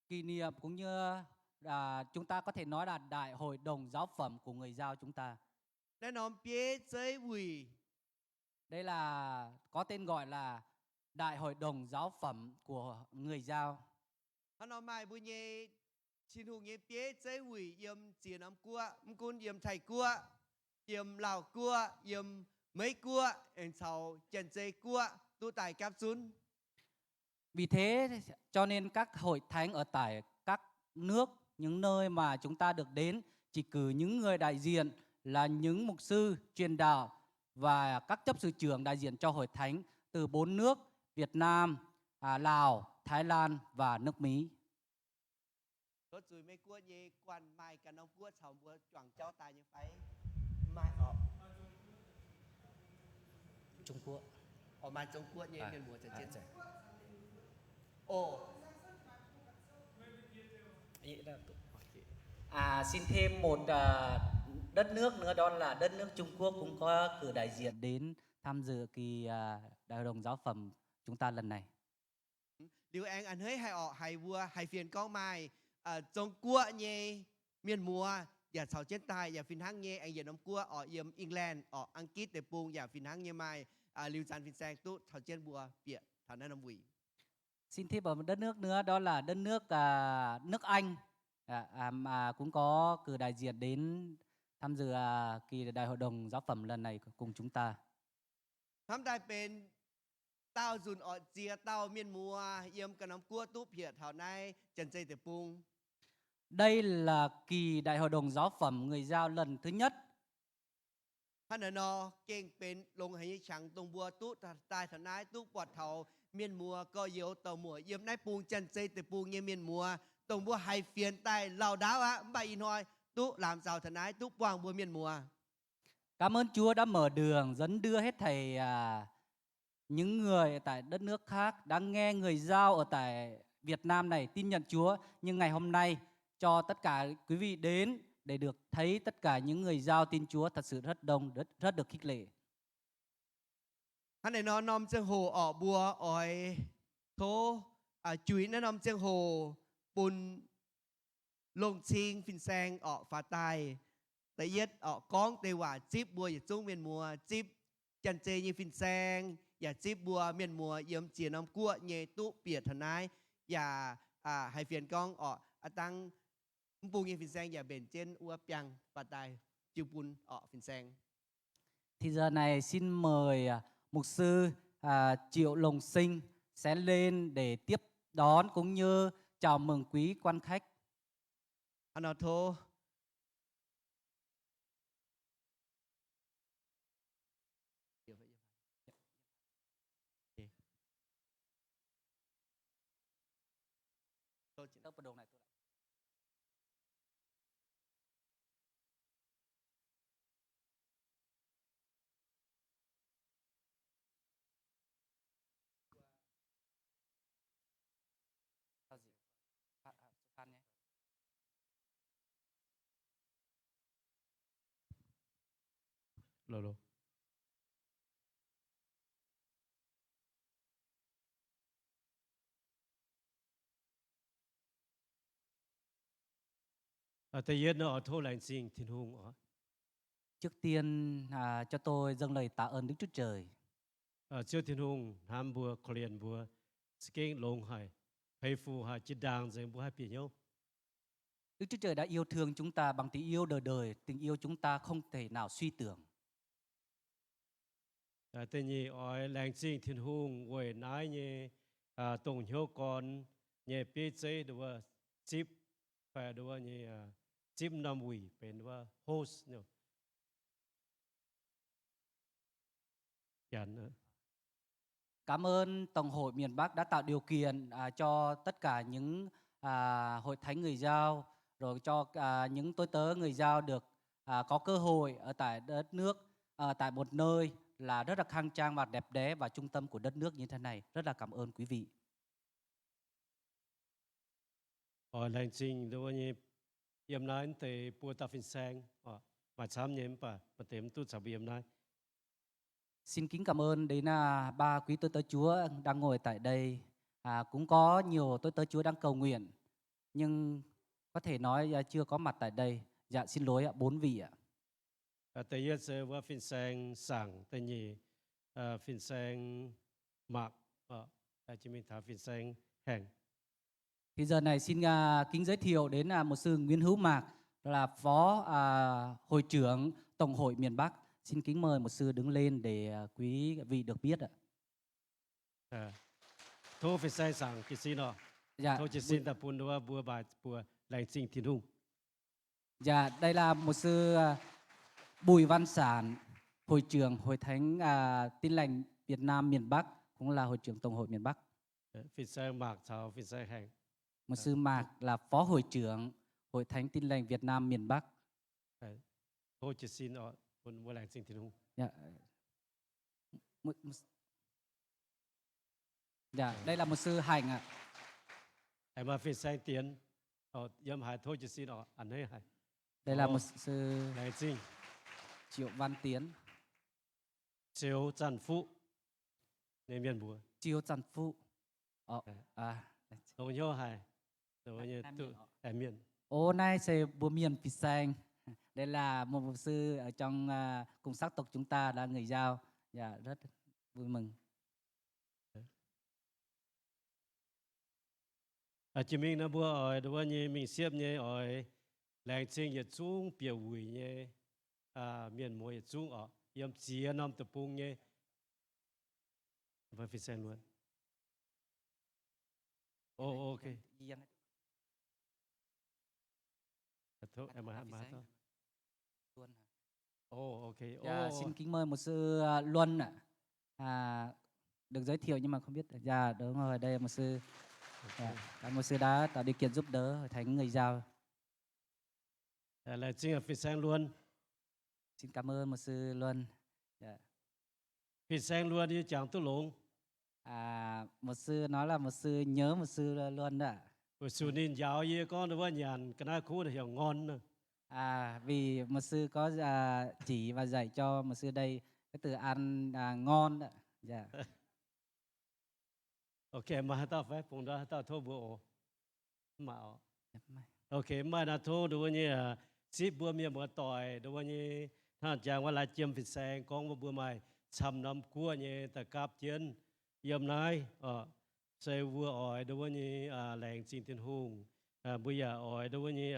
kỷ niệm cũng như chúng ta có thể nói là Đại hội đồng giáo phẩm của người Dao chúng ta. แนะนำเปียเจยวี Đây là có tên gọi là Đại hội đồng giáo phẩm của người Dao. ท่านเอาไม้บุญเยชินหูเยเปียเจยวีเยี่ยมเจียน้ำกัวมกุนเยี่ยมไทยกัวเยี่ยมลาวกัวเยี่ยมmấyกัวเอ็นเชาเจนเจกัวtu tài cáp sun. Vì thế cho nên các hội thánh ở tại các nước, những nơi mà chúng ta được đến chỉ cử những người đại diện là những mục sư truyền đạo và các chấp sự trưởng đại diện cho hội thánh từ 4 nước Việt Nam, Lào, Thái Lan và nước Mỹ. รถจุยไม่กัวเยกวนไม้กันน้องกัวเฉาบัวจ่วงเจ้าตายยังไฟไม้ออก Trung Quốc. ออกมาจงกัวเยเมียนบัวจะเจ็ด dạ. โอ้ Xin thêm một đất nước nữa, đó là đất nước Trung Quốc cũng có cử đại diện đến tham dự kỳ Đại hội đồng giáo phẩm chúng ta lần này. ดิวแองอันเฮ้ยให้ออกให้วัวให้เฟียนก้องไม้จงกัวเยเมียนมัวอย่าเฉาเจ็ดตายอย่าฟินฮังเยแองอย่าน้ำกัวออกเยี่ยมอังกฤษออกอังกฤษแต่ปูงอย่าฟินฮังเยไม้ลิวจันฟินแซงตุ๊เฉาเจ็ดบัวเปียฐานนั้นน้ำวี Xin thêm một đất nước nữa, đó là đất nước nước Anh, mà cũng có cử đại diện đến tham dự kỳ Đại hội đồng giáo phẩm lần này cùng chúng ta. ทำได้เป็นเต้าจุนออเจียเต้าเมียนมัวเยี่ยมกันน้ำกัวตุ๊เพียเท่าในจันเจแต่ปูง Đây là kỳ Đại hội đồng giáo phẩm người Dao lần thứ nhất. ท่านนอเก่งเป็นลงให้ฉังตรงบัวตุ๊ตายเท่าในตุ๊ปอดเท่าเมียนมัวก็เยียวต่อมัวเยี่ยมในปูงจันเจแต่ปูงเยี่ยมเมียนมัวตรงบัวไฮเฟียนใต้เหล่าดาวะใบอินหอยตุ๊làm saoเท่าในตุ๊วางบัวเมียนมัว Cảm ơn Chúa đã mở đường dẫn đưa hết thầy những người tại đất nước khác đã nghe người Dao ở tại Việt Nam này tin nhận Chúa, nhưng ngày hôm nay cho tất cả quý vị đến để được thấy tất cả những người Dao tin Chúa thật sự rất đông, rất được khích lệ. ท่านไหนนอนนอมเจียงโหออกบัวออยโทจุ๋ยแนะนำเจียงโหปุนลงชิงฟินแซงออกฝาตายแต่เย็ดออกก้องเตว่าจิบบัวอย่าจุ้งเมียนมัวจิบจันเจยีฟินแซงอย่าจิบบัวเมียนมัวเยี่ยมเจียน้ำกั้วเยตุเปียทนายอย่าให้เฟียนก้องออกตั้งปูยีฟินแซงอย่าเบนเจนอัวเปียงฝาตายจิวปุนออกฟินแซง Thì giờ này xin mời mục sư Triệu Lồng Sinh sẽ lên để tiếp đón cũng như chào mừng quý quan khách. อันนอโทLô lô. Tại yên nó ở thô lành sinh thiên hùng ở. Trước tiên cho tôi dâng lời tạ ơn Đức Chúa Trời. Trước thiên hùng ham bùa Korean bùa skin lông hải hay phù hải chỉ đàng dành bùa hai biển nhau. Đức Chúa Trời đã yêu thương chúng ta bằng tình yêu đời đời, tình yêu chúng ta không thể nào suy tưởng. Tại nhị ở lành sinh thiên hùng với nái nhé tổng hiếu con nhé biết chế đùa chip phải đùa nhé chip năm quỷ bên đùa host nhau. Cảm ơn Tổng hội miền Bắc đã tạo điều kiện cho tất cả những hội thánh người Dao, rồi cho những tôi tớ người Dao được có cơ hội ở tại đất nước, tại một nơi là rất là khang trang và đẹp đẽ và trung tâm của đất nước như thế này. Rất là cảm ơn quý vị. Ở lành sinh đùa nhé yếm nái thì bùa ta phim sang mà chám nhém bà tìm tu sạp yếm nái. Xin kính cảm ơn đến ba quý tôi tớ Chúa đang ngồi tại đây Cũng có nhiều tôi tớ Chúa đang cầu nguyện nhưng có thể nói chưa có mặt tại đây. Dạ xin lỗi ạ, 4 vị ạ. Tại giờ sẽว่าฟินแซงสั่งแต่nhìฟินแซงหมักchỉ mình thảฟินแซงhàng. Thì giờ này xin kính giới thiệu đến một sư Nguyễn Hữu Mạc là phó hội trưởng Tổng hội miền Bắc. Xin kính mời một sư đứng lên để quý vị được biết ạ. Thôฟินแซงสั่งกี่สินอ่ะ Dạ, โทษจะสินแต่ปุ่นว่าบัวบายบัวแรงจริงทิ้งหุ่ง dạ đây là một sư Bùi Văn Sản, hội trưởng Hội Thánh Tin lành Việt Nam miền Bắc, cũng là hội trưởng Tổng hội miền Bắc. ฟินแซงหมักชาวฟินแซงแห่ง Một sư Mạc là phó hội trưởng Hội Thánh Tin lành Việt Nam miền Bắc. โทษจะสินอ่ะปุ่นบัวแรงจริงทิ้งหุ่ง Dạ. Dạ, đây là một sư Hành ạ. ไอ้มาฟินแซงเตียนยำหายโทษจะสินอ่ะอันนี้หาย Đây là một sư แรงจริง Triệu Văn Tiến, เจียวจันฟุในเมียนบัว Chiêu Trần Phụ. Đồng nhau hài, đồng nhau tự tại miền. Ô nay sẽ bùa miền Phi Sang. Đây là một mục sư ở trong cùng sắc tộc chúng ta là người Dao. Dạ rất vui mừng. Chỉ mình nó bữa ở đó như mình xếp như ở làng trên nhiệt trung biểu hủy như miền mùa nhiệt trung ở yếm chia năm tập trung như và Phi Sang luôn. Ok. Thôi em mà thôi. Ok. Dạ, xin kính mời một sư Luân ạ. Được giới thiệu nhưng mà không biết. Dạ đúng rồi, đây là một sư. Dạ, một sư đã tạo điều kiện giúp đỡ Hội Thánh người Dao. Là chính là Phi Sang luôn. Xin cảm ơn một sư Luân. Dạ. Phi Sang luôn đi chẳng tu lũng. Một sư nói là một sư nhớ một sư Luân đó. Một sư nên giáo gì con đó nhàn cái nào cũng hiểu ngon nữa. Vì một sư có chỉ và dạy cho một sư đây cái từ ăn ngon đó. Dạ. Ok mà tao phải phụng đó tao thô bộ mà ok mà đã thô đối với ship bữa miệng bữa tỏi đối với thằng chàngว่าลายchiêm Phi Sang con bữa mai chăm năm cua như ta cáp chiến yếm nay sẽ vừa ỏi đối với làng Trinh Thiên Hùng bây giờ ỏi đối với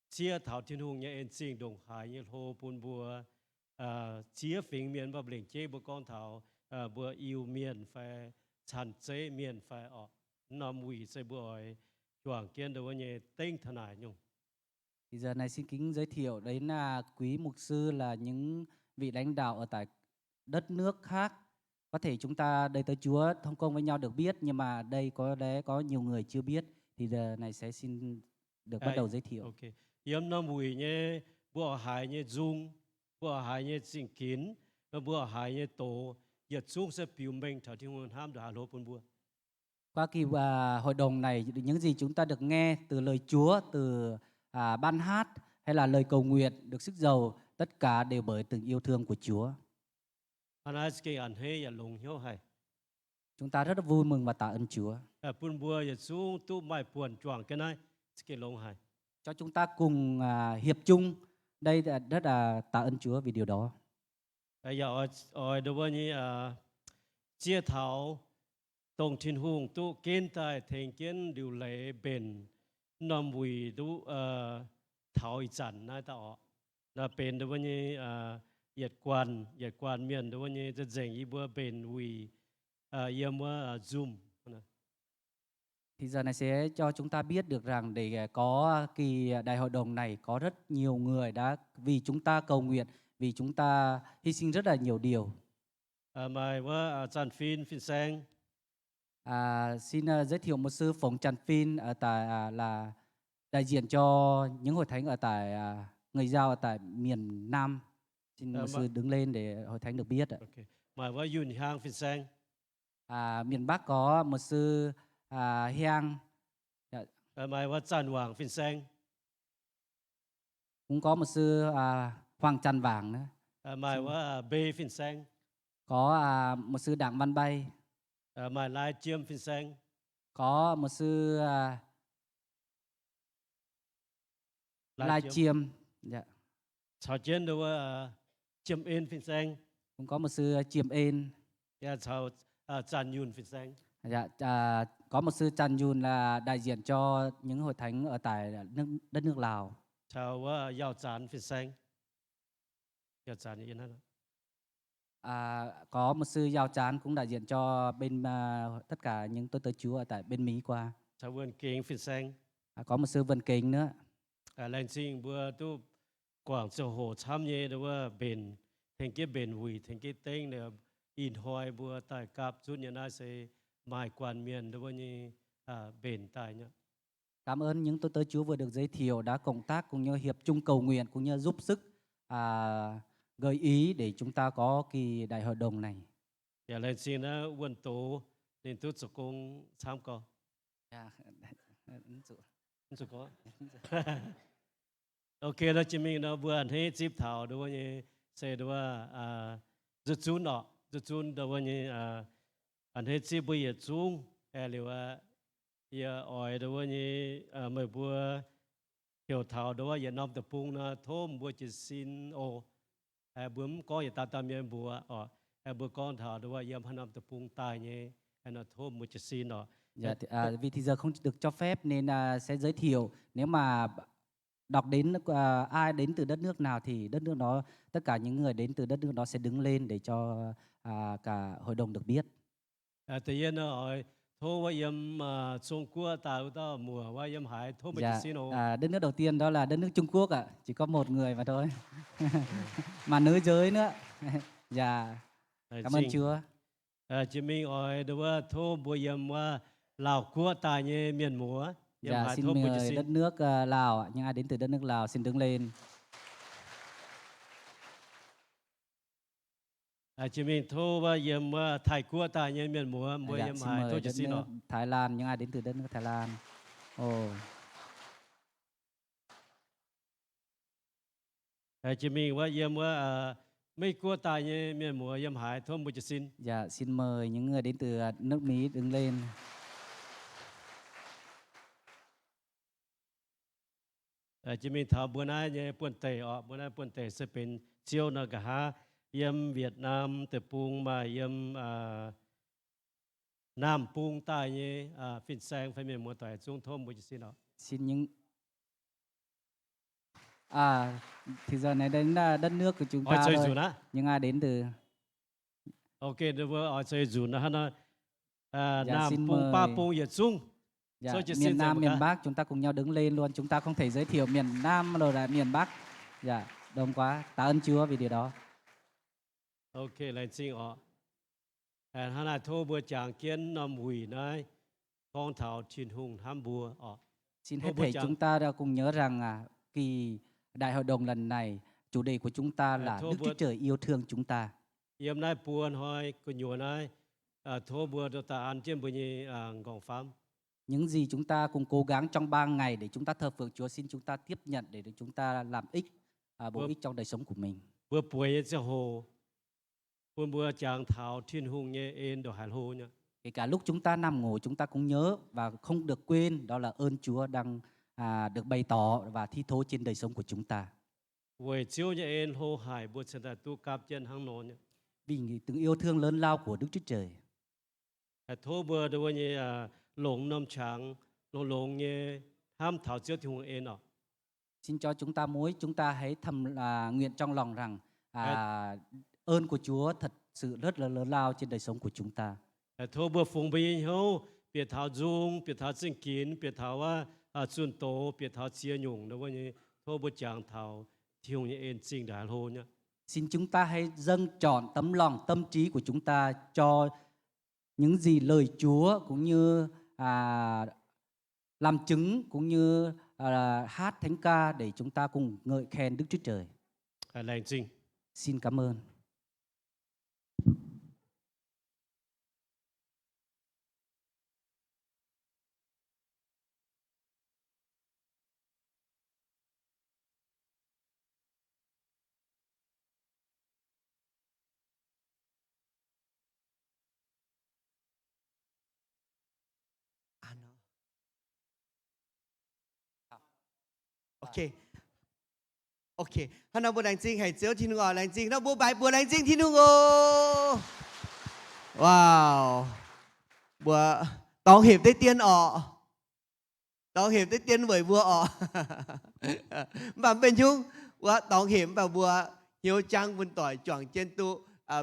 chia thảo Thiên Hùng như em sinh đồng hải như hồ bùn bùa chia phiền miền và bình chế bữa con thảo bữa yêu miền phải chăn chế miền phải nằm quỷ sẽ bữa choàng kiên đối với tinh thần này nhung. Thì giờ này xin kính giới thiệu đấy là quý mục sư là những vị lãnh đạo ở tại đất nước khác. Có thể chúng ta đây tới Chúa thông công với nhau được biết nhưng mà đây có nhiều người chưa biết thì giờ này sẽ xin được bắt đầu giới thiệu. Ok. Yếm nằm quỷ như bữa hải như dung, bữa hải như sinh kín, bữa hải như tổ. Yết xuống sẽ biểu minh thảo Thiên Hùng ham được hà lô bún bùa. Qua kỳ hội đồng này những gì chúng ta được nghe từ lời Chúa, từ ban hát hay là lời cầu nguyện được sức giàu, tất cả đều bởi tình yêu thương của Chúa. Chúng ta rất là vui mừng và tạ ơn Chúa. Bún bùa yết xuống tu mai buồn choàng cái này cái lông hải. Cho chúng ta cùng hiệp chung đây rất là tạ ơn Chúa vì điều đó. Giờ ở đối với chia thảo Tổng Thiên Hùng tu kiến tại thành kiến điều lệ bền nằm quỷ tu thảo ý chẳng này tạo là bền đối với yết quan miền đối với rất dành ý bữa bền quỷ yếm zoom. Thì giờ này sẽ cho chúng ta biết được rằng để có kỳ đại hội đồng này có rất nhiều người đã vì chúng ta cầu nguyện, vì chúng ta hy sinh rất là nhiều điều. Mời Trần Phin Sang. Xin giới thiệu một sư Phổng Trần Phin ở tại là đại diện cho những hội thánh ở tại người Dao ở tại miền Nam. Xin một sư đứng lên để hội thánh được biết ạ. Okay. Mời Yun Hang Phin Sang. Miền Bắc có một sư Hiang. Mời Trần Hoàng Phin Sang. Cũng có một sư Hoàng Trần Vàng nữa. Mời Bê Phin Sang. Có một sư Đặng Văn Bay. Mời Lai Chiêm Phin Sang. Có một sư live stream, dạ. chào chiến đó là chiêm in phiên sang, Cũng có một sư chiêm ên, ya chào tràn yun phiên sang, dạ. Có một sư Trần Yun là đại diện cho những hội thánh ở tại đất nước Lào. chào yao tràn phiên sang, yao tràn như thế nào? Có một sư Giao Chán cũng đại diện cho bên tất cả những tôi tớ Chúa ở tại bên Mỹ qua. chào vườn kieng phiên sang, Có một sư Vân Kính nữa. lành sinh bữa tu quảng châu hồ tham nhé đó là bền thành cái bền hủy thành cái tên này in hoài bữa tại cáp chút nhà na sẽ mai quan miền đó như bền tại nhá. Cảm ơn những tôi tớ Chúa vừa được giới thiệu đã cộng tác cũng như hiệp chung cầu nguyện cũng như giúp sức gợi ý để chúng ta có kỳ đại hội đồng này. Dạ lên xin á quân tổ nên tôi sẽ cùng tham có. Sẽ có. Ok đó chị mình nó vừa hết chip thảo đó như sẽ đó rút chun đó rút chun đó như anh hết chip bây giờ chung liệu giờ ỏi đó như mới vừa hiểu thảo đó giờ năm tập trung nó thôm vừa chỉ xin ô bướm có giờ ta tam miền bùa bữa con thảo đó giờ hắn năm tập trung tài nhé nó thôm vừa chỉ xin đó. Dạ, vì thì giờ không được cho phép nên sẽ giới thiệu nếu mà đọc đến ai đến từ đất nước nào thì đất nước đó tất cả những người đến từ đất nước đó sẽ đứng lên để cho cả hội đồng được biết. Tự nhiên nó hỏi thô với yếm Trung Quốc tạo đó mùa với yếm hải thô với Dạ, chỉ xin ô. đất nước đầu tiên đó là đất nước Trung Quốc ạ, chỉ có một người mà thôi. Mà nữ giới nữa. Dạ, cảm ơn Chúa. Chị mình hỏi đó thô với yếm Lào Quốc tại như miền múa. Dạ, xin mời đất nước Lào ạ, những ai đến từ đất nước Lào xin đứng lên. Chị mình thô với yếm Thái Quốc tại như miền múa với Dạ, yếm xin hải thô mời chỉ đất xin nước ô. Thái Lan, những ai đến từ đất nước Thái Lan. Chị mình với yếm mấy quốc tại như miền múa yếm hải thô với chỉ xin. Dạ, xin mời những người đến từ nước Mỹ đứng lên. Chị mình thảo bữa nay như bữa nay buồn tệ sẽเป็นchiêu nó cả ha yếm Việt Nam từ Pung mà yếm Nam Pung tại như phiên sang phải miền múa tại Trung Thôm với chỉ xin đó. Xin những thì giờ này đến đất nước của chúng ta thôi. Những ai đến từ Ok, được vừa ở chơi dù nó dạ, Nam xin Pung Pa mời. Pung Việt Trung. Dạ, miền Nam miền Bắc chúng ta cùng nhau đứng lên luôn, chúng ta không thể giới thiệu miền Nam rồi là miền Bắc. Dạ, đông quá, tạ ơn Chúa vì điều đó. Ok, lại xin họ. Hắn là thô bữa chàng kiến nằm hủy này con thảo truyền hùng ham bùa. Xin hết thảy chúng ta đã cùng nhớ rằng kỳ đại hội đồng lần này chủ đề của chúng ta là Đức Chúa Trời yêu thương chúng ta. Yếm nay buồn hỏi của nhùa này thô bữa được ta ăn trên bữa nhì gọng phám. Những gì chúng ta cùng cố gắng trong 3 ngày để chúng ta thờ phượng Chúa, xin chúng ta tiếp nhận để chúng ta làm bổ ích trong đời sống của mình. Bữa buổi sẽ hồ bữa chàng thảo thiên hùng nhé ên đồ hải hồ nhá. Kể cả lúc chúng ta nằm ngủ chúng ta cũng nhớ và không được quên đó là ơn Chúa đang được bày tỏ và thi thố trên đời sống của chúng ta. Với chiếu nhé ên hồ hải bữa sẽ là tu cáp chân hăng nôn nhá. Vì tình yêu thương lớn lao của Đức Chúa Trời. Thô bữa đồ như lồng nằm trắng lồng như ham thảo chiếu thiên hùng ên. Xin cho chúng ta hãy thầm nguyện trong lòng rằng ơn của Chúa thật sự rất là lớn lao trên đời sống của chúng ta. Thô bữa phụng bình hữu biệt thảo dung biệt thảo sinh kín biệt thảo xuân tổ biệt thảo chia nhung đó như thô bữa chàng thảo thiên hùng ên sinh đại hồ nhá. Xin chúng ta hãy dâng trọn tấm lòng tâm trí của chúng ta cho những gì lời Chúa cũng như làm chứng cũng như hát thánh ca để chúng ta cùng ngợi khen Đức Chúa Trời. Lành sinh. Xin cảm ơn. OK，看到不冷靜係只有天空哦，冷靜，那不白不冷靜天空哦。Wow，bữa đón hiệp tới tiên ọ, đón hiệp tới tiên với bữa ọ. Bạn bên chung, bữa đón hiệp và bữa hiếu trang vun tỏi chọn trên tu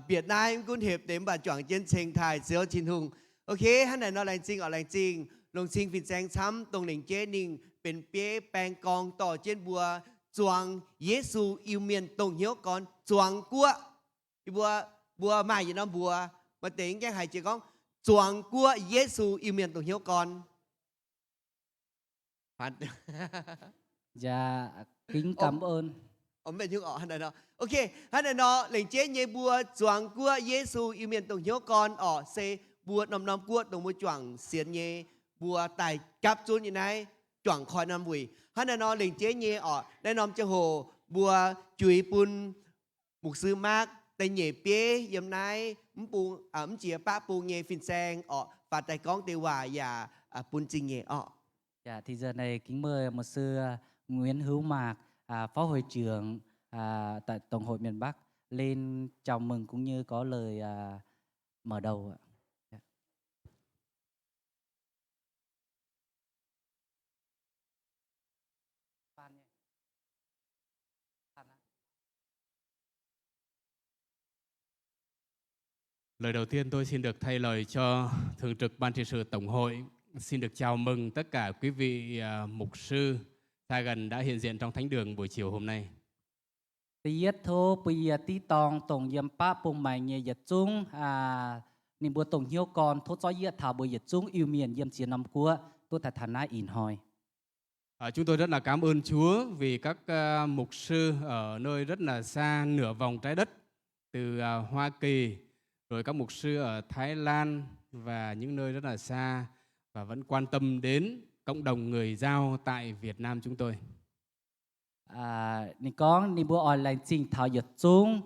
Việt Nam cũng hiệp đến bà chọn trên sinh thái只有天空. OK，hắn này nó冷靜ở冷靜, lồng sinh phiền sáng chấm tông lĩnh chế ninhเป็นเปี้ยแปลงกองต่อเจนบัวจวงเยซูอิวเมียนตรงเหี้ยวก่อนจวงกัวบัวมาอยู่น้ำบัวมาเต็งแกหายจีก้องจวงกัวเยซูอิวเมียนตรงเหี้ยวก่อนผ่าน Dạ, kính cảm ơn. ông bên chúng họ hắn này nó OK hắn này nó lệnh chế nhé bùa choàng cua Giêsu yêu miền tổng hiếu con ở xe bùa nằm cua tổng bùa choàng xiên nhé bùa tài cáp chun như này choàng khỏi nằm bùi hắn này nó lệnh chế nhé ở đây nằm cho hồ bùa chuối pun mục sư mát tay nhẹ pía yếm này pu chia pa pu nhẹ phình sang ở và tay con tiêu hòa và pun chinh nhẹ ở. Dạ, thì giờ này kính mời một sư Nguyễn Hữu Mạc, phó hội trưởng tại Tổng hội miền Bắc lên chào mừng cũng như có lời mở đầu ạ. Dạ. Lời đầu tiên tôi xin được thay lời cho Thường trực Ban trị sự Tổng hội. Xin được chào mừng tất cả quý vị mục sư xa gần đã hiện diện trong thánh đường buổi chiều hôm nay. Tiết thô bây tí tòng tổng yếm pa bông mày nhẹ yết chung niềm bùa tổng hiếu còn thốt cho yết thảo bùa yết chung yêu miền yếm chiến năm của tôi thật thản in hỏi. Chúng tôi rất là cảm ơn Chúa vì các mục sư ở nơi rất là xa nửa vòng trái đất từ Hoa Kỳ, rồi các mục sư ở Thái Lan và những nơi rất là xa và vẫn quan tâm đến cộng đồng người Dao tại Việt Nam chúng tôi. Nì con nì bùa online trình thảo yết chung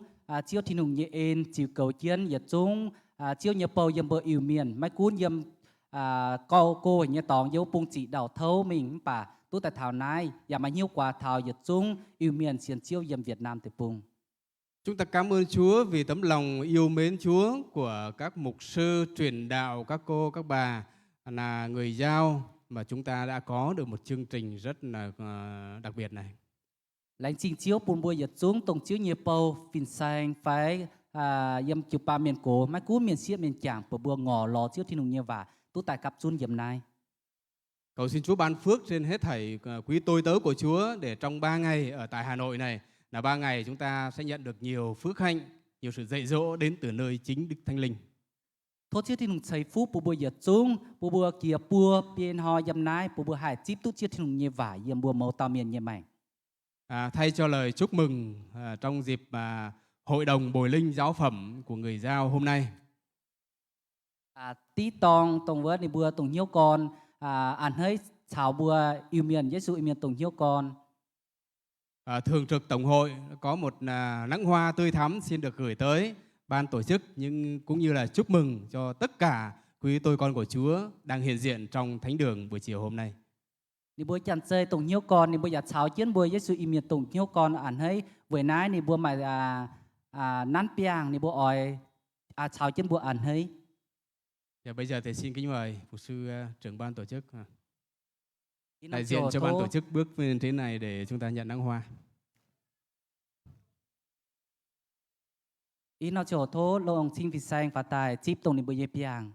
chiếu thiên hùng nhẹ ên chiếu cầu chiến yết chung chiếu nhớ bầu yếm bờ yêu miền mai cuốn yếm cô nhớ tòng dấu bung chỉ đào thấu mình bà tôi tại thảo này và mà hiếu quả thảo yết chung yêu miền xiên chiếu yếm Việt Nam từ bung. Chúng ta cảm ơn Chúa vì tấm lòng yêu mến Chúa của các mục sư truyền đạo, các cô, các bà là người Dao mà chúng ta đã có được một chương trình rất là đặc biệt này. Lãnh trình chiếu bùn bùa yết chung tổng chiếu nhớ bầu phìn sang phải yếm chụp ba miền cổ mai cuốn miền xiết miền chảng bùa bùa ngỏ lò chiếu thiên hùng nhớ và tôi tại cặp chun yếm này. Cầu xin Chúa ban phước trên hết thảy quý tôi tớ của Chúa để trong 3 ngày ở tại Hà Nội này là 3 ngày chúng ta sẽ nhận được nhiều phước hạnh, nhiều sự dạy dỗ đến từ nơi chính Đức Thánh Linh. Thốt chiếu thiên hùng xây phú bùa bùa yết chung bùa bùa kia bùa biên ho yếm này bùa bùa hải chip tút chiếu thiên hùng nhớ và yếm bùa màu tàu miền nhớ mảnh. Thay cho lời chúc mừng trong dịp Hội đồng Bồi Linh Giáo phẩm của người Dao hôm nay. Tí tòng tổng vớt nì bùa tổng hiếu con ăn hơi chào bùa yêu miền Giêsu yêu miền tổng hiếu con. Thường trực Tổng hội có một nắng hoa tươi thắm xin được gửi tới ban tổ chức nhưng cũng như là chúc mừng cho tất cả quý tôi con của Chúa đang hiện diện trong thánh đường buổi chiều hôm nay. Nì bùa chăn chơi tổng hiếu con nì bùa giả chào chiến bùa Giêsu yêu miền tổng hiếu con ăn hơi với nái nì bùa mà nán piang nì bùa ỏi chào chiến bùa ăn hơi. Và bây giờ thì xin kính mời mục sư trưởng ban tổ chức Ý đại nó diện chỗ cho ban thô- tổ chức bước lên thế này để chúng ta nhận nắng hoa. Ý nó chỗ thô lông chinh phì sang và tài chip tổng nì bùa yê piang.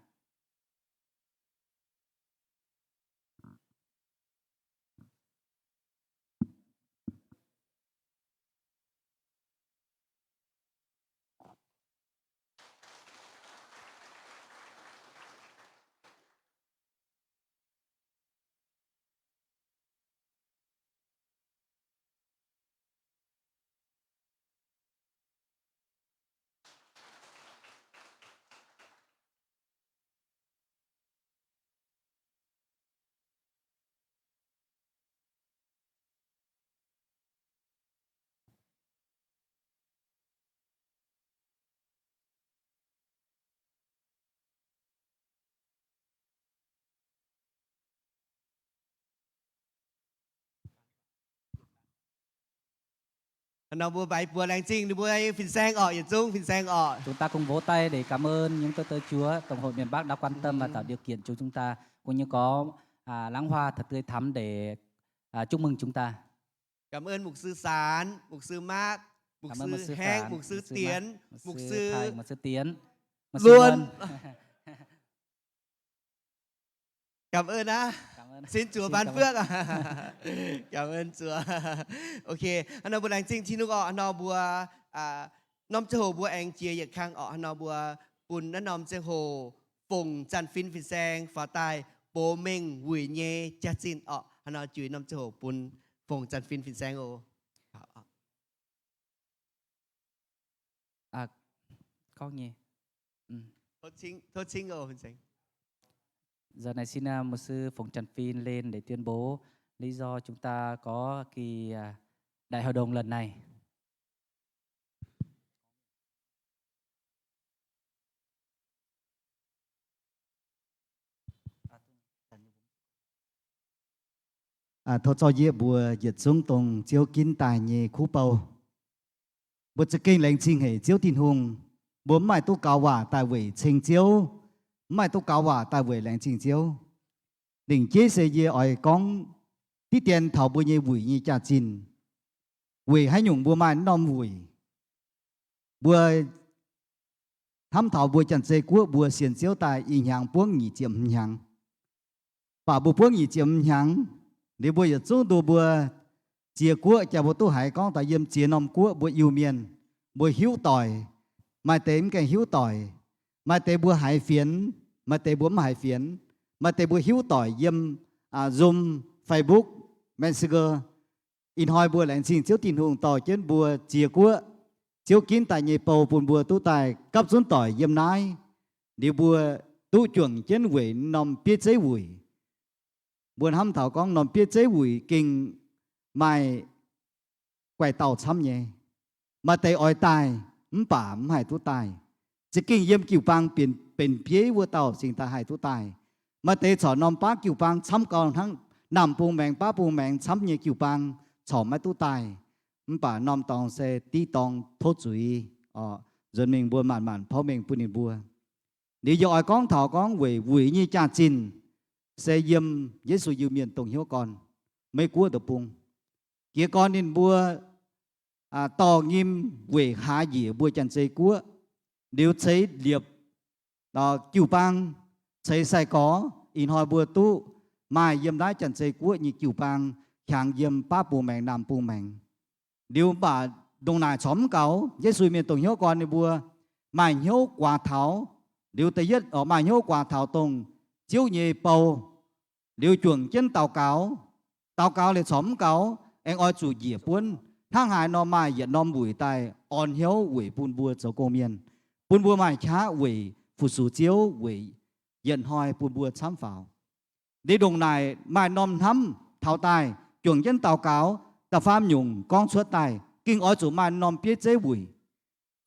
nó bùa bài bùa làng trinh bùa phìn sang ở Việt Trung phìn sang ở Chúng ta cùng vỗ tay để cảm ơn những tớ Chúa Tổng hội miền Bắc đã quan tâm và tạo điều kiện cho chúng ta, cũng như có láng hoa thật tươi thắm để chúc mừng chúng ta. cảm ơn mục sư Sán, mục sư Mark, mục Cảm ơn mục sư sư Heng, Phán, mục sư mục sư Tiến, Mark, mục sư Thành, mục sư Tiến, mục sư Luôn. Ngân. Cảm ơn á. Cảm ơn. Xin Chúa Xin ban cảm phước à. Cảm ơn Chúa. Ok, anh nào bùa làng trinh xin nó anh nào bùa nom chơi hồ bùa anh chia giật khang ở anh nào bùa bùn anh nom chơi hồ phùng chăn phim phim sang phá tài bố mình quỷ nhẹ cha xin ở anh nàoជួយnom chơi hồ bùn phùng chăn phim phim sang ô. Có nghe. Thôi chính ô phim sang. Giờ này xin mục sư Phùng Trần Phin lên để tuyên bố lý do chúng ta có kỳ đại hội đồng lần này. Thọ cho dễ bùa dịch xuống tùng chiếu kín tài nhẹ khu bầu. Bùa trực kinh lãnh trình hệ chiếu tin hùng. Bùa mai tu cao hòa tài vị trình chiếu. Mai tu cao hòa tài vị lãnh trình chiếu. Đỉnh chế sẽ dễ ỏi con tí tiền thảo bùa nhẹ vùi như cha trình. Vùi hay nhung bùa mai nòm vùi. Bùa thăm thảo bùa chẳng dây quốc bùa xiên chiếu tài y nhàng buông nhị chiếm nhàng. Bà bùa buông nhị chiếm nhàng. Nếu bây giờ chúng tôi bùa chia quốc cho bùa tu hải con tại yếm chia nòng quốc bùa yêu miền bùa hiếu tỏi mai tế cái hiếu tỏi mai tế bùa hải phiến mai tế bùa hải phiến mai tế bùa hiếu tỏi yếm Zoom Facebook Messenger in hỏi bùa lãnh trình chiếu tin hùng tỏi trên bùa chia quốc chiếu kín tại nhị bầu bùn bùa tu tài cấp xuống tỏi yếm nái nếu bùa tu chuẩn trên quỷ nòng biết giấy quỷ buồn hâm thảo con nằm biết chế hủy kinh mai quay tàu chăm nhé mà tây ỏi tài bả hải tu tài chỉ kinh yếm kiều bang biển phía vua tàu sinh ta hải tu tài mà tây chọn nằm bá kiều bang chăm còn thằng nằm bùng mèn bá bùng mèn chăm nhé kiều bang chọn mai tu tài bả nằm tòng xe tí tòng thốt chuối rồi mình buồn mạn mạn phao mình buồn bùa nếu giờ con thảo con về hủy như cha chín sẽ yếm Giêsu yêu miền tổng hiếu con mấy cua tập bung kia con nên bua tò nghiêm về hạ dĩa bua chân xây cua nếu thấy liệp kiều bang thấy sai có in hỏi bua tu mai yếm đá chân xây cua như kiều bang hàng yếm ba bù mèn nam bù mèn nếu bà đông nài xóm cáo Giêsu miền tổng hiếu con nên bua mai hiếu quả thảo nếu thấy nhất ở mai hiếu quả thảo tông chiếu nhị bầu nếu chuẩn chân tàu cáo để xóm cáo anh oi chủ dĩa buôn thang hải nó mai hiện nom bùi tai on hiếu quỷ buôn bùa cho cô miền buôn bùa mai chá quỷ phụ sủ chiếu quỷ hiện hoi buôn bùa sám pháo để đồng này mai nom thắm thao tài chuẩn chân tàu cáo tập phàm nhung con suốt tài kinh oi chủ mai nom biết chế quỷ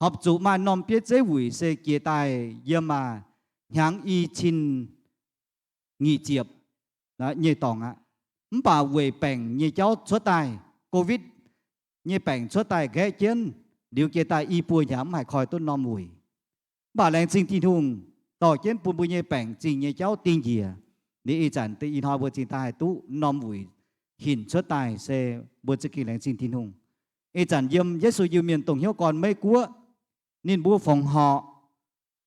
học chủ mai nom biết chế quỷ sẽ kia tài yếm mà nhang y chin nghỉ chiệp đó như tòng á bà về bệnh như cháu số tài covid như bệnh số tài ghé chân điều kiện tài y bùi nhắm hay khỏi tôn nom mùi bà lệnh sinh tin hùng tỏ chân bùi bùi như bệnh trình như cháu tin gì để y chẳng tự in hoa bùi trình tài tú nom mùi hình số tài sẽ bùi chức kỳ lệnh sinh tin hùng y chẳng yếm Giêsu yêu miền tổng hiếu con mấy cua nên bùa phòng họ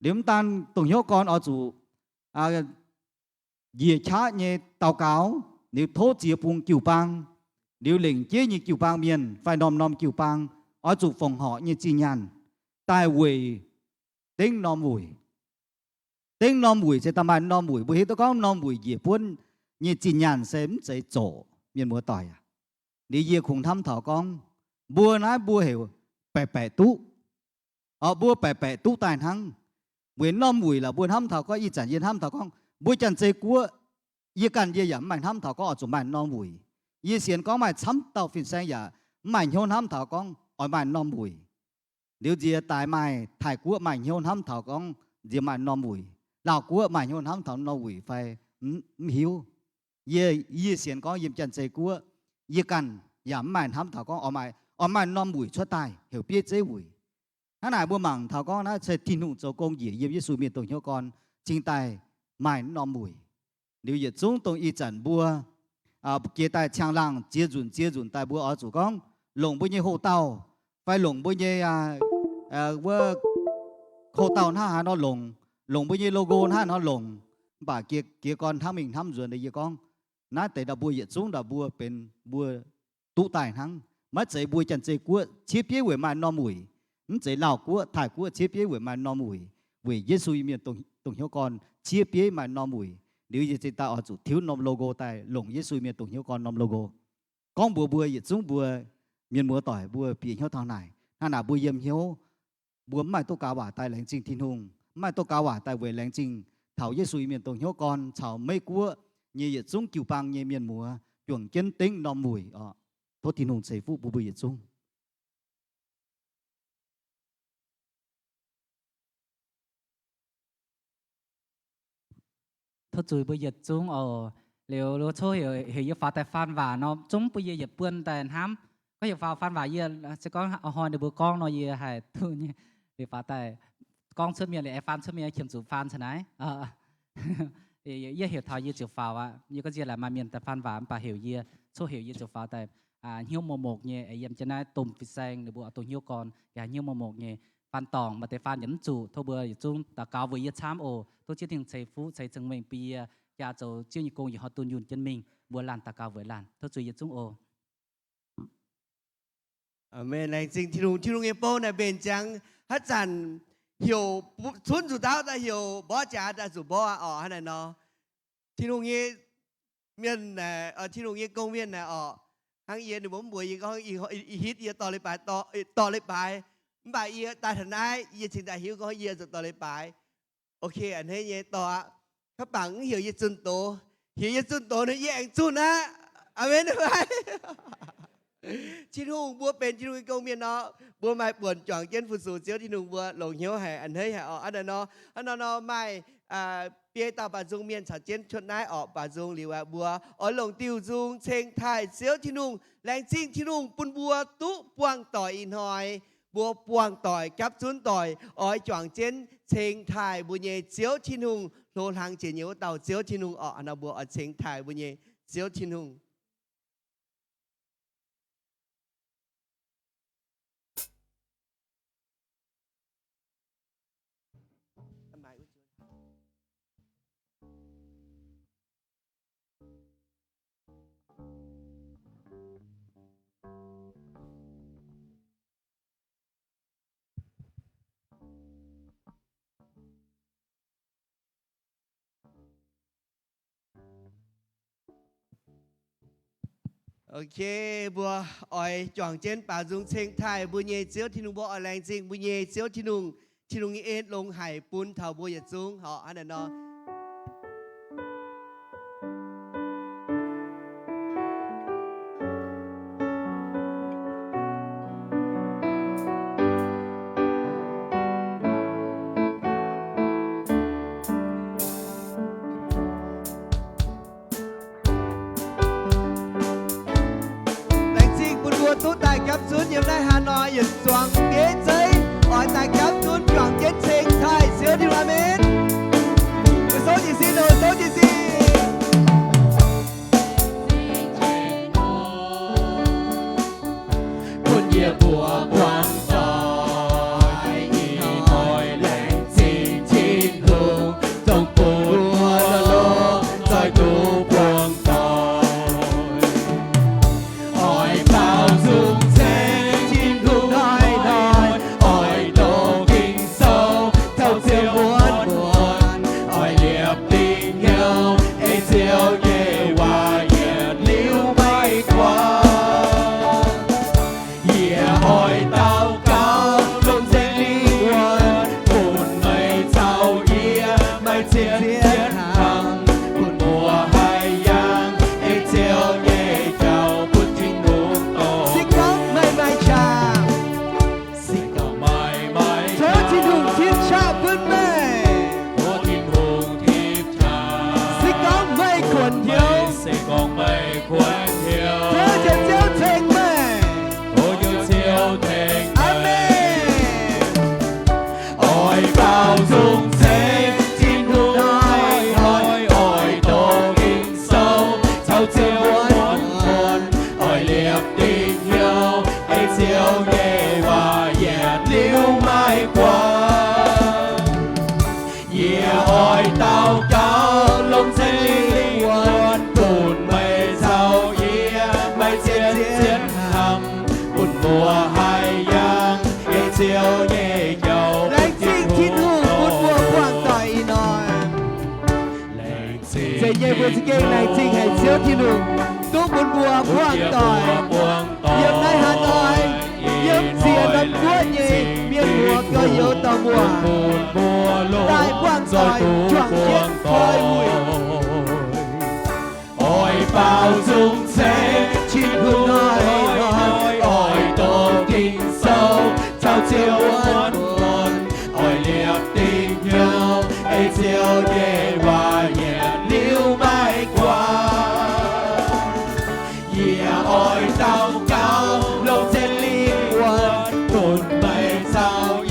điểm tan tổng hiếu con ở chủ dìa chá như tàu cáo nếu thốt chia bùng kiều bang nếu lệnh chế như kiều bang miền phải nom kiều bang ở chủ phòng họ như chi nhàn tài quỷ tính nom mùi sẽ tạm bàn nom mùi bởi hết có nom mùi dìa buôn như chi nhàn xem sẽ chỗ miền mùa tỏi nếu dìa khủng thăm thảo con bùa nói bùa hiểu bẻ tú ở bùa bẻ tú tài thăng bởi nom mùi là bùa thăm thảo có y chẳng yên thăm thảo con bùi chân chế của y cần y giảm mạnh thăm thảo có ở chỗ mạnh non mùi y xiên có mạnh chấm tàu phiền xe giả mạnh hôn thăm thảo con ở mạnh non mùi nếu gì tại mạnh thải của mạnh hôn thăm thảo con gì mạnh non mùi lão của mạnh hôn thăm thảo non mùi phải hiếu y xiên có y chân chế của y cần giảm mạnh thăm thảo con ở ở mai non mùi cho tài hiểu biết dễ mùi hắn này bua mảng thảo con nó sẽ tin hùng cho công gì yếm Giêsu miền tổng hiếu con chính tài mai non mùi nếu như chúng tôi y trận bua kia tài trang lăng chia dùn tài bua ở chủ con lồng bua như hồ tàu phải lồng bua như bua hồ tàu nó lồng bua như logo nó lồng bà kia con thăm mình thăm rồi đây con nó tại đã bua nhiệt xuống đã buaเป็นbua tụ tài thắng mất giấy bua chân giấy của chia phía với mai non mùi giấy lào của thải của chia phía với mai non mùi vì Giêsu miền tổng hiếu con chia phía mai non mùi nếu như chúng ta ở chủ thiếu nom logo tại lồng Giêsu miền tổng hiếu con nom logo con bua nhiệt xuống bua miền múa tỏi bua bị hiếu thằng này là bua yếm hiếu bua mai tô cá quả tại lãnh trình thiên hùng mai tô cá quả tại về lãnh trình thảo Giêsu miền tổng hiếu con chào mấy của như nhiệt xuống kiều bang như miền múa chuẩn kiến tính nom mùi thôi thiên hùng xây phụ bùi nhiệt xuống thôi chui bây giờ chúng ở liệu lúc thôi hiểu phá tại phan và nó chúng bây giờ dập bươn tại ham có hiểu phá phan và giờ sẽ có hồi để bữa con nó giờ hay thôi như để phá tại con xuất miệng để phan xuất miệng kiểm chủ phan thế này thì giờ hiểu thao giờ chịu phá à giờ có gì là mà miệng tại phan và bà hiểu giờ số hiểu giờ chịu phá tại hiếu một nhé ấy em cho nên tùng phi sang để bữa tùng hiếu con cả hiếu một nhé phan tòng mà tại phan nhẫn chủ thôi bữa chúng ta cao với giờ chám ồ tôi chỉ tiếng xây phú xây chứng mình bây giờ cho chưa như công gì họ tuân dụng chân mình bữa làm ta cao với làm thôi chú ý chúng ồ Amen lãnh trình thiên hùng nghe bố này bền chẳng hát chẳng hiểu xuống chủ tao đã hiểu bó trả đã chủ bó ở hay là nó thiên hùng nghe miền này ở thiên hùng nghe công viên này ở hàng yên được 4 buổi có hít yên to lên bài to lên bài bài yên ta thần ai yên trình đại hiểu có yên rồi to lên bài ok anh thấy nhé to các bạn hiểu yên chân tổ hiểu yên chân tổ nó yên chân á amen được không thiên hùng búaเป็นthiên hùng công viên nó búa mai buồn chọn trên phụ sự chiếu thiên hùng búa lồng hiếu hệ anh thấy hệ ở anh nó mai bia tàu bà dung miền chả trên chuột nái ở bà dung liều búa ở lồng tiêu dung trên thai chiếu thiên hùng lãnh trình thiên hùng bún búa tú buông tỏi in hỏi búa buông tỏi cắp chuốn tỏi ở chọn trên trên thai búa nhẹ chiếu thiên hùng lô hàng chỉ nhiều tàu chiếu thiên hùng ở anh búa ở trên thai búa nhẹ chiếu thiên hùng ok bùa ỏi chọn trên bà dung trên thai bùa nhẹ chiếu thiên hùng bùa ở làng trình bùa nhẹ chiếu thiên hùng yên lông hải bún thảo bùa nhật dung họ anh là nó tú tài cắp xuống nhiều nay Hà Nội dịch xoắn ghế giấy hỏi tài cắp xuống chọn chết sinh thai xưa đi ra mến số gì xin rồi số gì xin quân địa của quan tỏi nhìn hỏi lệnh xin thiên hùng trong buồn lô rồi tu buông tỏi hỏi bao dung sẽ thiên hùng nói hỏi đồ kinh sâu theo chiều muốn bùa sự kiện này chính hệ chiếu thiên đường tu buồn bùa buông tỏi yếm nay hà nội yếm xìa đâm búa nhì miên bùa cơ yếu tàu bùa đại buông tỏi choàng chiết khơi mùi ôi bao dung sẽ chín hương nói ôi tổ kinh sâu trao chiều muôn muôn ôi liệp tình yêu ấy chiều nhẹ và nhẹ lưu mãi qua ôi tao cao lông trên linh quần tồn mây sao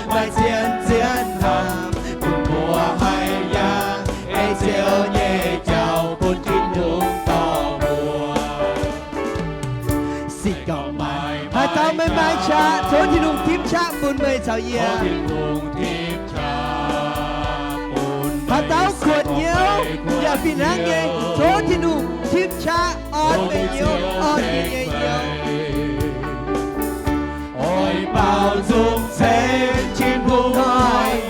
mãi chiến hàm cùng mùa hay giang ấy chiều nhẹ chào bốn kinh hương tỏ mùa xịt cỏ mãi hai tao mới mãi cha thối thiên đường tím cha buồn mây chào có yeah thiên cùng thiếp cha bốn hai tao khuất nhiềuอย่าphiền hăng nghe thối thiên đường tím cha on về nhiều on về nhiều ôi bao dung thế chim hung nói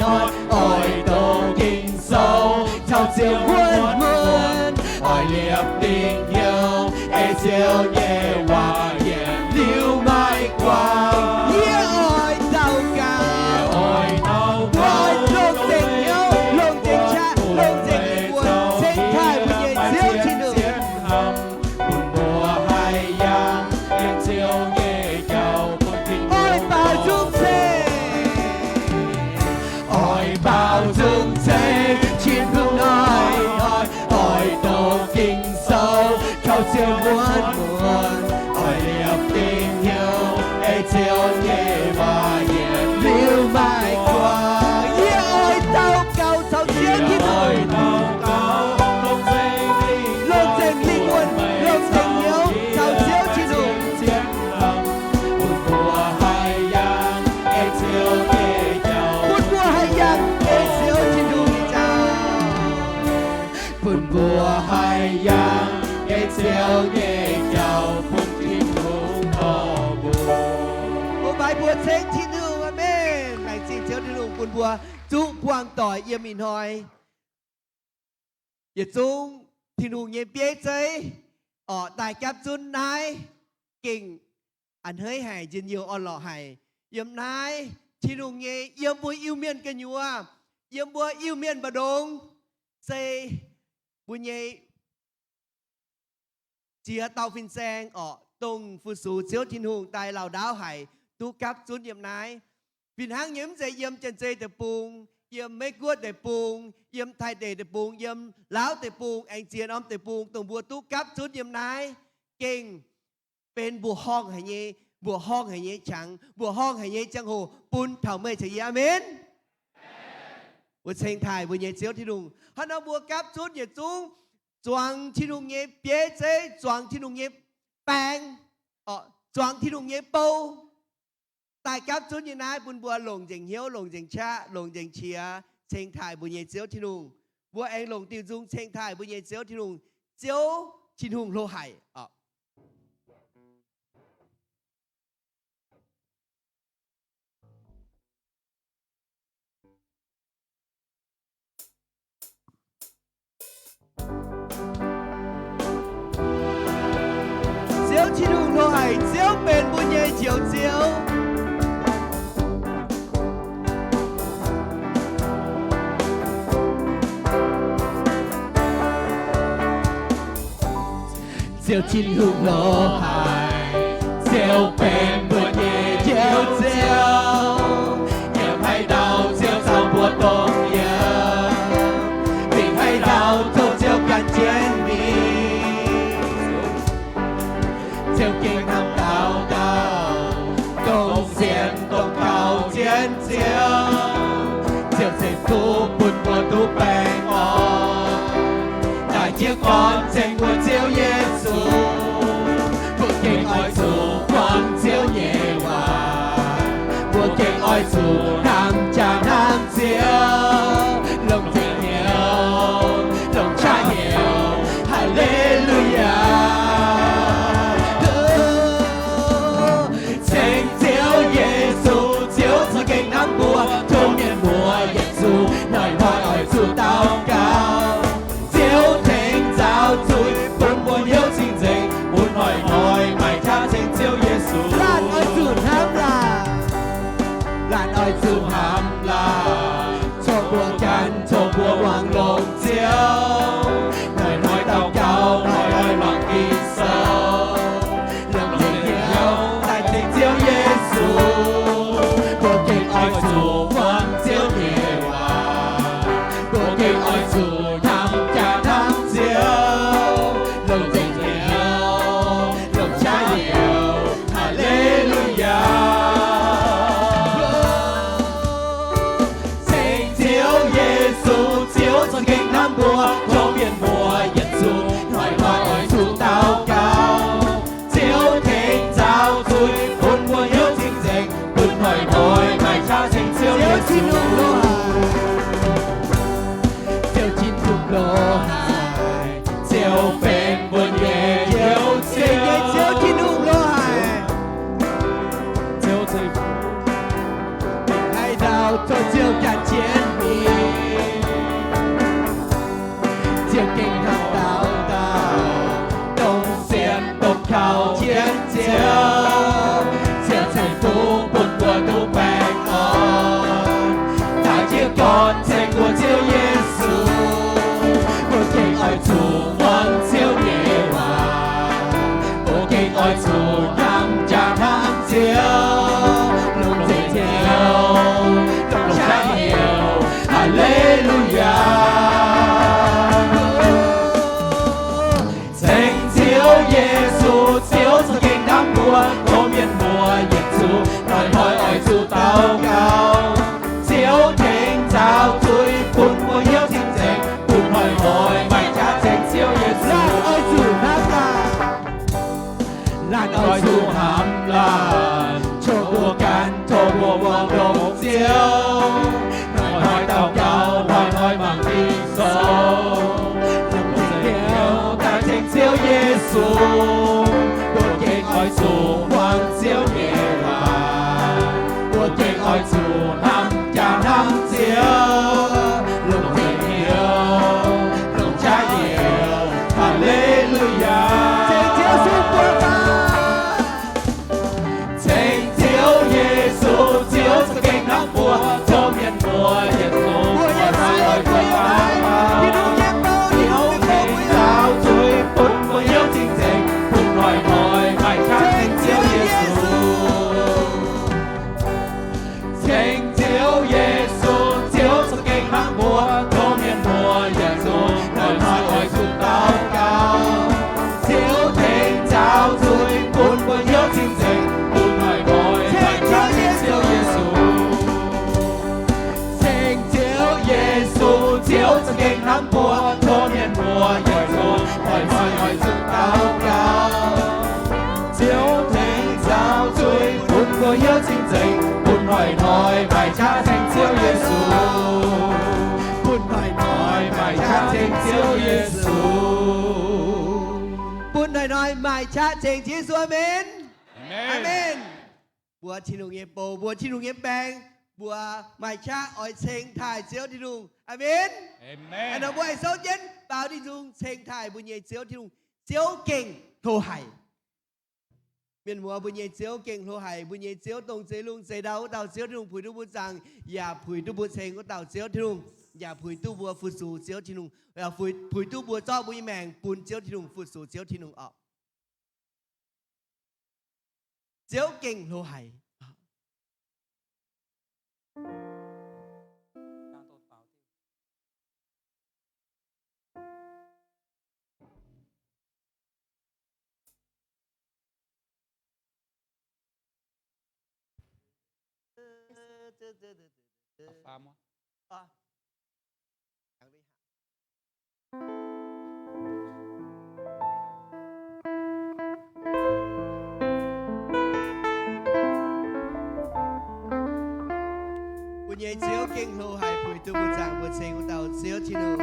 ôi tổ kinh sâu trong chiều muôn muôn ôi liệp tình yêu ê chiều nhẹ hòa nhẹ lưu mãi qua yeah ôi tao cao ôi tao ôi lông tình yêu lông tình cha lông tình buồn sinh thái buồn nhẹ chiếu thiên đường buồn mùa hay giang yên chiều nhẹ chào con kinh ôi bao dung thế ôi bao dung thế chim hương nói ôi tổ kinh sâu khao chiều muôn muôn ôi liệp tình yêu ê chiều nhẹ và nhẹ lưu mãi qua yeah ôi tao cao tao chiếu thiên ôi đường tao cao lông dây linh lông tình linh quân lông tình yêu tao chiếu thiên đường chiến hầm buồn mùa hay giang ê chiều nhẹ chào buồn mùa hay giang ê chiếu thiên đường chào buồn mùa hay giang ê chiều nhẹ chào phúc thiên hùng thọ buồn một bài bùa trên thiên đường amen này xin chiếu thiên đường buồn bùa chú quang tỏi yếm mìn hỏi yết chung thiên đường nhẹ bế chơi ở đại cáp chun nái kinh anh hơi hài dân nhiều on lọ hài yếm nái thiên đường nhẹ yếm bùa yêu miên cái nhúa yếm bùa yêu miên bà đông xây bùa nhẹ chia tàu phiên sen ở tông phu sú chiếu thiên hùng tại lào đáo hải tu cáp chun yếm nái phiên hang yếm dây yếm chân dây để pung yếm mấy cuốt để pung yếm thay để pung yếm láo để pung anh chiến om để pung tổng bùa tu cáp chun yếm nái kinhเป็นบัวห้องให้เย่บัวห้องให้เย่จังบัวห้องให้เย่จังโหปุนเถ่าเมย์จะเย่อาเมนบัวเชงไทยบัวเย่เจียวที่ดุงฮันเอาบัวกับชุดเย่จุงจวงที่ดุงเย่เปี๊ยเจ๊จวงที่ดุงเย่แปงจวงที่ดุงเย่ปูตายกับชุดเย่นายปุนบัวหลงเจงเหี้ยวหลงเจงชะหลงเจงเชียเชงไทยบัวเย่เจียวที่ดุงบัวเองหลงติวจุงเชงไทยบัวเย่เจียวที่ดุงเจียวที่ดุงโลไห่chiếu chi đủ lô hải chiếu bền bùi nhẹ chiếu chiếu chiều chín hương lô hải chiều bền bùi nhẹ chiều chiều nhẹ hay đau chiều sau bùa tông nhẹ tình hay đau thâu chiều cạn chiến mi chiều kinh năm cao cao công xiên công cao chiến chiều chiều chiều tu buồn bùa tu bèn đại chiếc con trên buồn chiều Giêsu buồn kinh oi chủ con chiều nhẹ hòa buồn kinh oi chủ hàng tràng hàng chiều lòng tình nhiều lòng cha nhiều Hallelujah trên chiều Giêsu chiếu sự kinh năm mùa thu nhận mùa Giêsu nói hoa oi chủ tao cao chiếu thế liên tục khẩu chiến chiếu siêu thành phú buồn của tu bình ổn ta chiếc con trên của chiếu Giêsu một kinh ơi chủ quan chiếu nhẹ hòa một kinh ơi chủ năm tràn năm chiếu lúc dễ chiếu lúc trái nhiều Hallelujah Thánh chiếu Giêsu chiếu cho kinh đám mùa có miền mùa Giêsu đòi hỏi ỏi dù tao cao chiếu thánh giáo tôi phun mùa hiếu chính trình phun hỏi hỏi mày cha thánh chiếu Giêsu là ơi dù nam là ơi dù hàm là cho bùa can cho bùa vòng đồng chiếu đòi hỏi tao cao đòi hỏi bằng đi sâu chiếu Giêsu, cuộc kinh ỏi chủ hoàng chiếu nhẹ hòa, cuộc kinh ỏi chủ năm cha năm chiếu, lúc tình yêu, lúc trái nhiều, Hallelujah. Thánh chiếu xuống của ta, thánh chiếu Giêsu chiếu cho kinh năm mùa, cho miền mùa Giêsu, mùa hai ơi của ta. Chiếu cho kinh năm mùa, thô miền mùa, nhảy dù, hỏi dù cao cao. Chiếu thánh giáo chuối, phun của hiếu chính trình, phun hỏi bài cha thánh chiếu Giêsu. Phun hỏi bài cha thánh chiếu Giêsu. Phun hỏi bài cha thánh chiếu Giêsu. Amen. Amen. Bùa thiên hùng yếm bồ, bùa thiên hùng yếm bang. Bùa mày cha ỏi sen thải chiếu thiên hùng. Amen. Amen. Anh bùa số chân bảo thiên hùng sen thải bùa nhẹ chiếu thiên hùng chiếu kinh thô hải. Miền mùa bùa nhẹ chiếu kinh thô hải bùa nhẹ chiếu tông chế lung chế đấu tàu chiếu thiên hùng phủi tu bùa rằng và phủi tu bùa sen của tàu chiếu thiên hùng và phủi tu bùa phù sù chiếu thiên hùng và phủi tu bùa cho bùi mèng bùn chiếu thiên hùng phù sù chiếu thiên hùng ọ. Chiếu kinh thô hải. Bùi nhẹ chiếu kinh lô hải phủi tu bùi giảng bùi sen của tàu chiếu thiên hùng.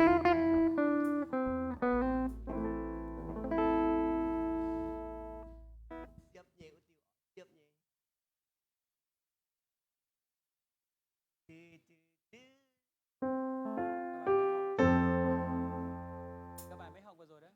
Các bạn mới học vừa rồi đấy.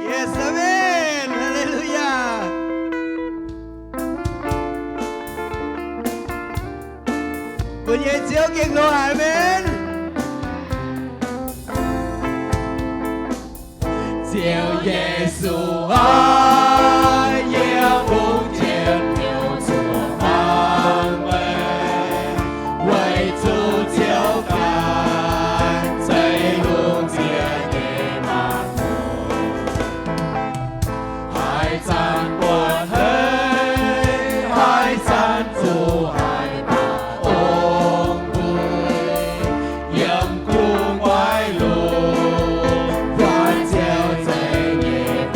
Yes, amen. Hallelujah. Bùi nhẹ chiếu kinh lô hải. Amen. Chiếu Giêsu ơi, yêu vùng thiên yêu Chúa mang về,为主交感，最后见你满足，海战不黑，海战主海把恩惠，阳光外露。 Hãy subscribe cho kênh Ghiền Mì Gõ để không bỏ lỡ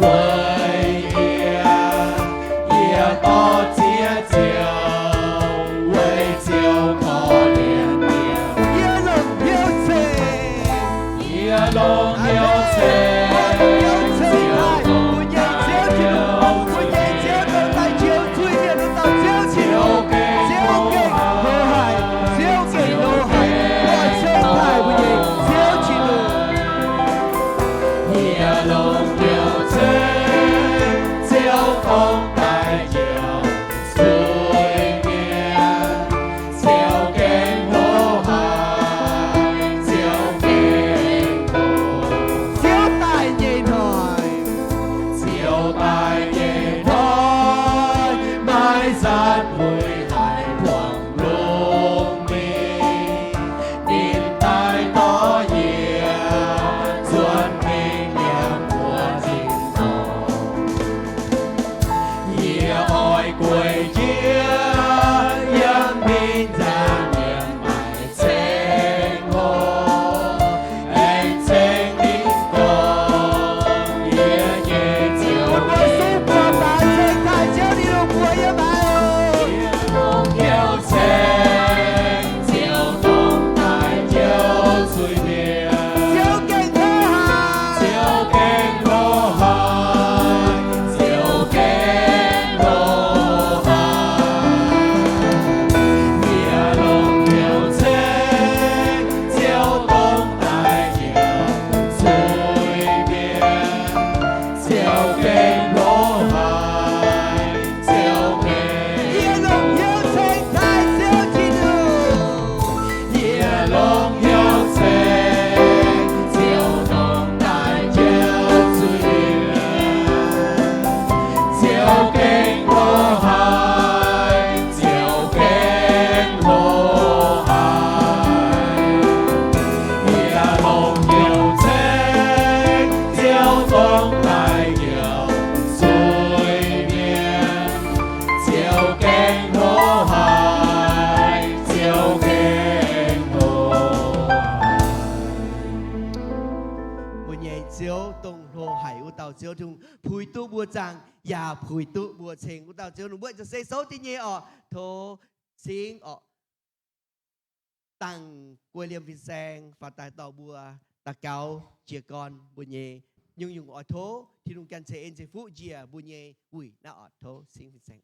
为耶耶多接救，为救可怜的，耶龙有情，耶龙有情。và phủi tụ bùa trình của tao chiếu đúng vậy cho xây số tí nhé thô xin tăng quê liêm viên sang và tài tàu bùa ta cao chia con bùa nhé nhưng dùng ở thố thì đúng can sẽ en phú dìa bùa nhé quỷ na ở thố xin viên sang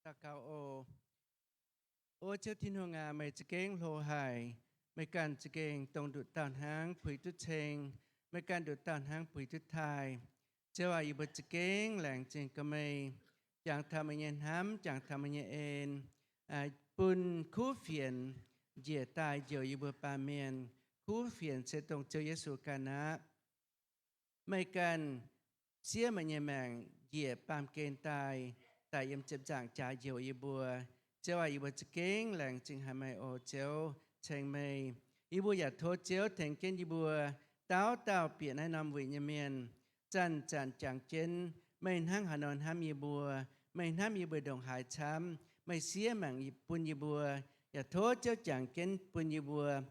ta cao ô chiếu thiên hương mày chỉ kén lô hải mày cần chỉ kén tông đụt tàn hang phủi tụt chênh mày cần đụt tàn hang phủi tụt thai chiếu ai bật chỉ kén làng chênh cơ mày chẳng tham anh em hám chẳng tham anh em bùn khu phiền dễ tai dầu y bờ ba miền khu phiền sẽ tông chiếu Giêsu cana mày cần xía mà nhẹ màng dễ bám kén tai tại em chậm chạng trả dầu y bùa chiếu ai bật chỉ kén làng chênh hai mày ô chiếu chênh mày y bùa giả thốt chiếu thành kén y bùa táo tao biển hai năm vị nhà miền chăn chăn chẳng chân mày hang hà nòn ham y bùa mày ham y bùa đồng hải chám mày xía mảng y bùn y bùa giả thốt chiếu chẳng kén bùn y bùa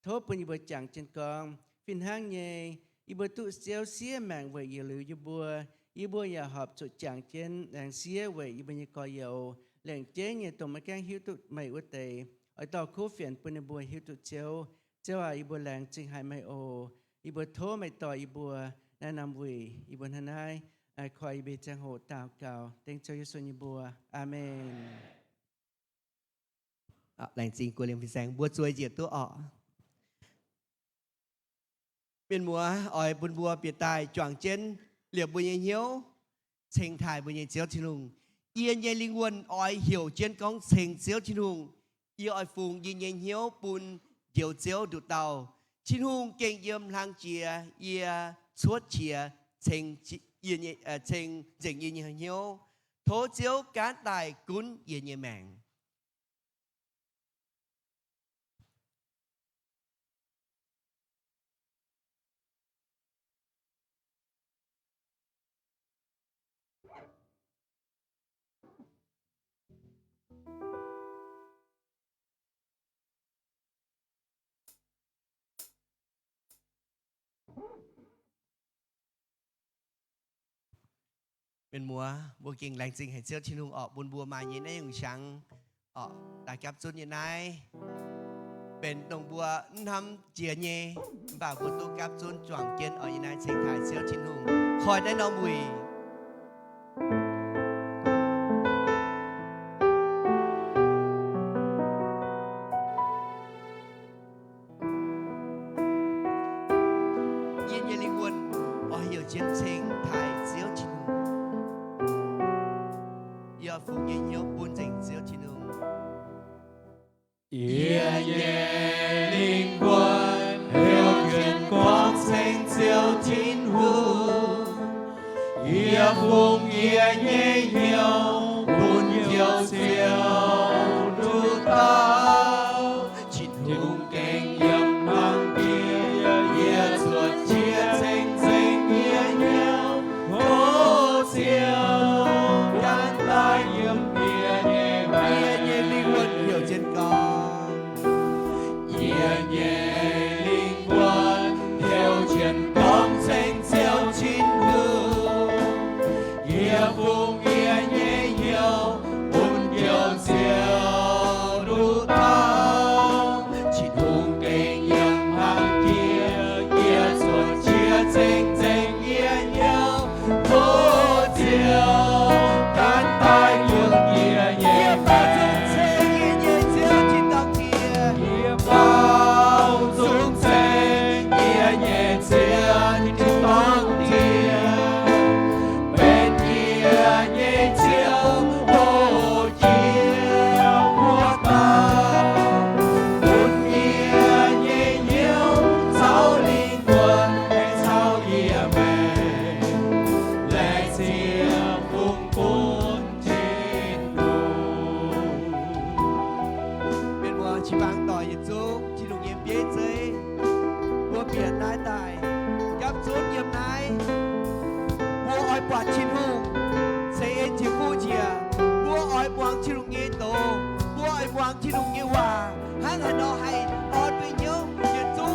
thốt bùn y bùa chẳng chân con phiền hang nhẹ y bùa tụ chiếu xía mảng về y lưu y bùa y bùa giả họp chỗ chẳng chân đang xía về y bùa y coi dầu lệnh chế nhẹ tổng mấy cái hiếu tụ mày út tề ở tàu khu phiền bùn y bùa hiếu tụ chiếu chiếu à y bùa làng chinh hai mày ô y bùa thô mày tỏ y bùa na nam vị y bùa thân hai ai khỏi y bê trang hộ tạo cào tên cho Giêsu y bùa amen lành trình của liêm viên sang bùa chuối diệt tụ miền mùa ỏi bùn bùa biệt tài choàng chân liệp bùa nhẹ hiếu trình thải bùa nhẹ chiếu thiên hùng yên nhẹ linh quân ỏi hiểu trên công trình chiếu thiên hùng y ỏi phùng yên nhẹ hiếu bùn diệu chiếu đụt tàu thiên hùng kinh yếm lang chia y suốt chia trình yên nhẹ trình dình yên nhẹ hiếu thố chiếu cá tài cún yên nhẹ mảng เป็นมัวบัวเก่งแรงจริงให้เจ้าชินุงออกบนบัวมาเย็นได้อย่างชังออกตากับจุนยันไนเป็นตรงบัวทำเจียเย่บ่าวกุตุกับจุนจ่วงเกียนออกยันไนเชียงไทยเจ้าชินุงคอยได้น้องมุยyên yên linh quân ở hiểu chiến tranh thái diếu chín hùng giờ phụ nhiên hiếu buôn dành diếu chín hùng 夜夜灵魂，有远光成就天户，夜风夜夜有本有照如刀，chín hùng kinh nghiệm hàng kia夜出chia thành thành夜nhau hô chiều can tai yếm夜夜yên yên linh quân hiểu trên con 夜夜灵魂，挑战光成就天路，夜风夜夜有本有照如刀，chín hùng kinh nghiệm hàng kia夜出chia thành thành夜nhau hô chiều can tai yếm夜夜bao dung thế nhẹ nhẹ trên con tiền bên nhẹ nhẹ chiếu hồ chiếu của ta buồn nhẹ nhẹ nhiều sao linh quân hay sao nhẹ mẹ lại chia vùng bốn trên đường เป็นวัวชีบังต่อยิจุกที่ลุงเยี่ยมเบี้ยเจยวัวเปลี่ยนนายตายกับจุนเยี่ยมนายวัวอ้อยปวดชินหุงเซเอ็นจิฟูเจียวัวอ้อยปวงที่ลุงเยี่ยโตวัวอ้อยปวงที่ลุงเยี่ยว่าหังหันเอาให้ออดไปเยอะเยี่ยจุ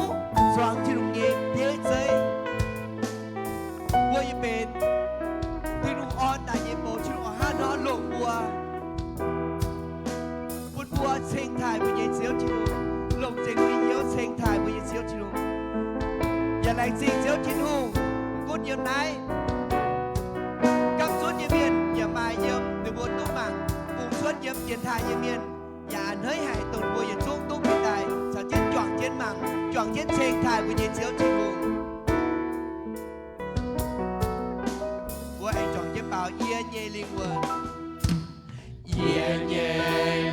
สว่างที่ลุงเยี่ยมเบี้ยเจยวัวยี่เป็นที่ลุงออนตายเยี่ยมโบที่ลุงห้าน้อหลงวัว bút bùa sinh thải với nhảy chiếu chiếu lồng trình với hiếu sinh thải với nhảy chiếu chiếuอย่าแรงจริงเจ้าทินหูกุดเยี่ยมนายกับสุดเยี่ยมเมียนอย่ามาเยี่ยมหรือบัวตุ้มมังปุ่มสุดเยี่ยมเย็นทายเยี่ยมเมียนอย่าอันเฮ้ยหายตุ่นบัวอย่าจุ้งตุ้มเป็นตายชาวเจ็ดจ่วงเจ็ดมังจ่วงเจ็ดเชงทายvới nhảy chiếuทินหูบัวไอ้จ่วงเจ็ดเปล่าเยี่ยเย่ลิงเวิร์ 夜夜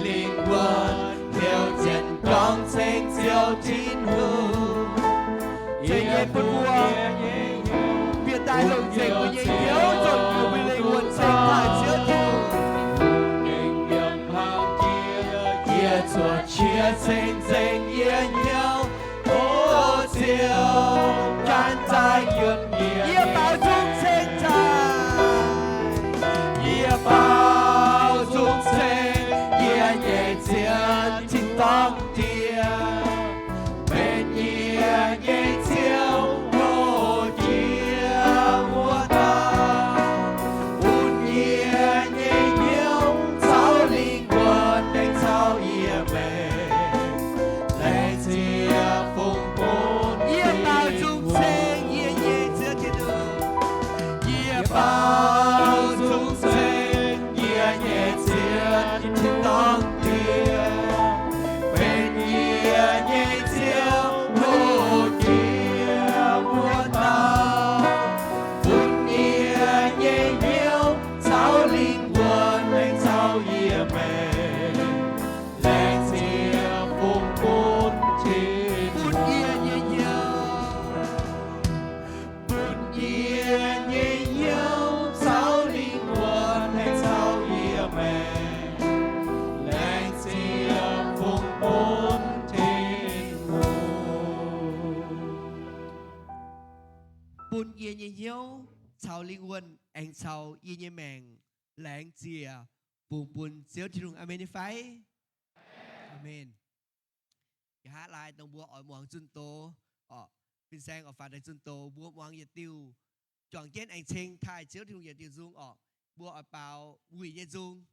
灵魂，挑战光成就天路。夜夜不过，别带龙井不也有种有被灵魂生态交流。经验行业，夜做切成正夜鸟，好笑，干在云也夜，保重生态，夜包中生，夜夜见天当地。bên nhẹ nhẹ chiếu hồ kia mùa ta buồn nhẹ nhẹ nhiều sao linh quân đánh sao nhẹ mẹ lại chia phùng bốn 也保重生，夜夜这天路，也保 bao dung sinh nhẹ nhẹ chia thiên当地bên nhẹ nhẹ chiếu hồ kia mùa ta buồn nhẹ nhẹ nhiều sao linh quân đánh sao nhẹ mẹ lại chia phùng bốn trên 不夜夜夜， buồn nhẹ nhẹ nhiều sao linh quân đánh sao nhẹ mẹ lại chia phùng bốn trên đường. buồn夜夜hiếu, chào linh quân, anh chào yên yên mèng, lãng chìa, buồn buồn xíu thì đúng amen đi phải, amen. Cái hát lại đồng bùa ở muang chun tô, bên sang ở phạt đại chun tô, bùa muang nhiệt tiêu, chọn kiến anh chênh thai xíu thì đúng nhiệt tiêu dung bùa ở bảo quỷ dây dung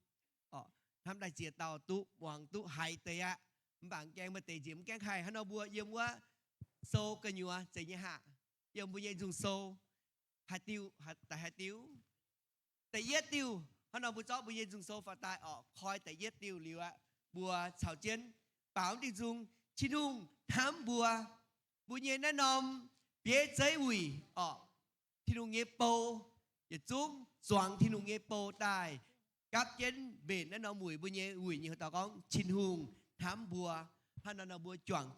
thăm đại diện tàu tụ hoàng tụ hai tây ạ bảng keng mà tây diễm keng hai hắn nó bùa yếm quá sâu cái nhua chạy như hạ yếm bùa dây dung sâu hai tiêu hai tiêu tây yết tiêu hắn nó bùa chó bùa dây dung sâu phá tai khoi tây yết tiêu liu ạ bùa chảo chiến bảo đi dung chín hùng thám bùa nhẹ nó nòm bế giấy quỷ thiên hùng nghe bầu giờ chúng soạn thiên hùng nghe bầu tài các chân bền nó mùi bùa nhẹ quỷ như tao con chín hùng thám bùa hắn nó bùa choàng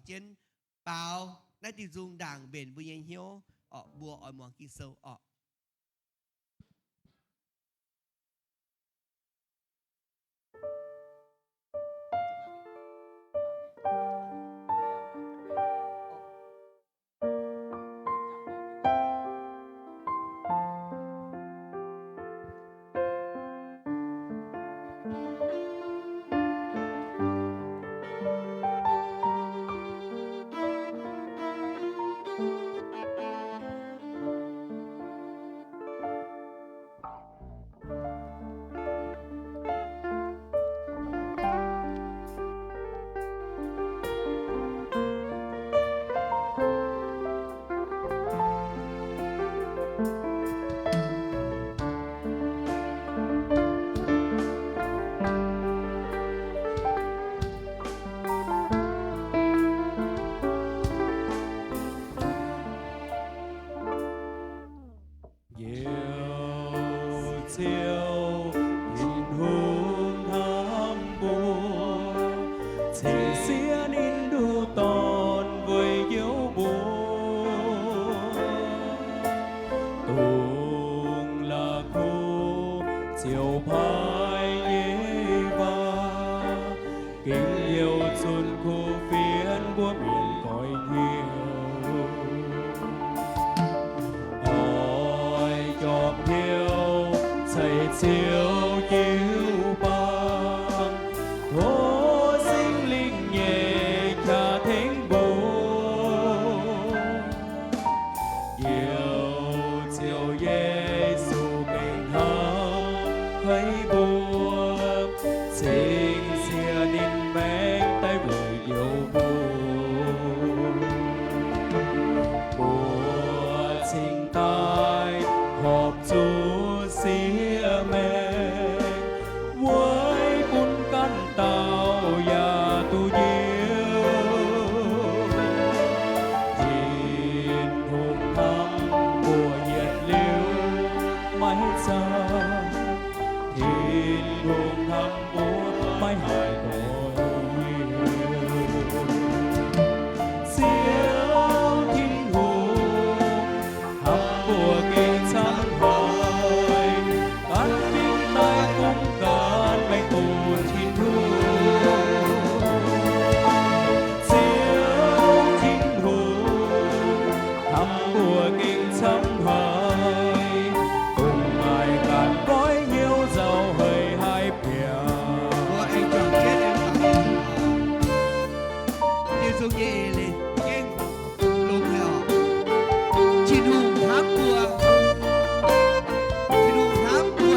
trên bảo nãy thì dung đảng bền bùa nhẹ hiếu bùa ở mòn kinh sâu chiều nhìn hương thắm bùa tình xía nín đu tòn với dấu buồn tung là khu chiều phai nhé va kính yêu xuân khu phiến búa biển cõi nhiều ôi chọp hiu thầy chiều chiếu bằng thố sinh linh nhẹ cha thánh buồn yêu chiều Giêsu cảnh hăng thấy buồn sinh xia nín mến tay vừa yêu buồn buồn sinh tai họp Chúa xía mẹ với buôn căn tàu và tu diêu nhìn hùng thăm của nhiệt liêu mái xa nhìn hùng thăm của mái hải đồi siêu thiên hùng thăm của kinh sáng hỏi cán vinh tay cũng cán mây tồn thiên thu siêu thiên hùng thăm của kinh sáng hỏi cùng ngài cạn gói nhiều giàu hơi hai bìa bùa anh choàng chết em tiêu dung nhẹ lên keng lùng heo chín hùng thám bùa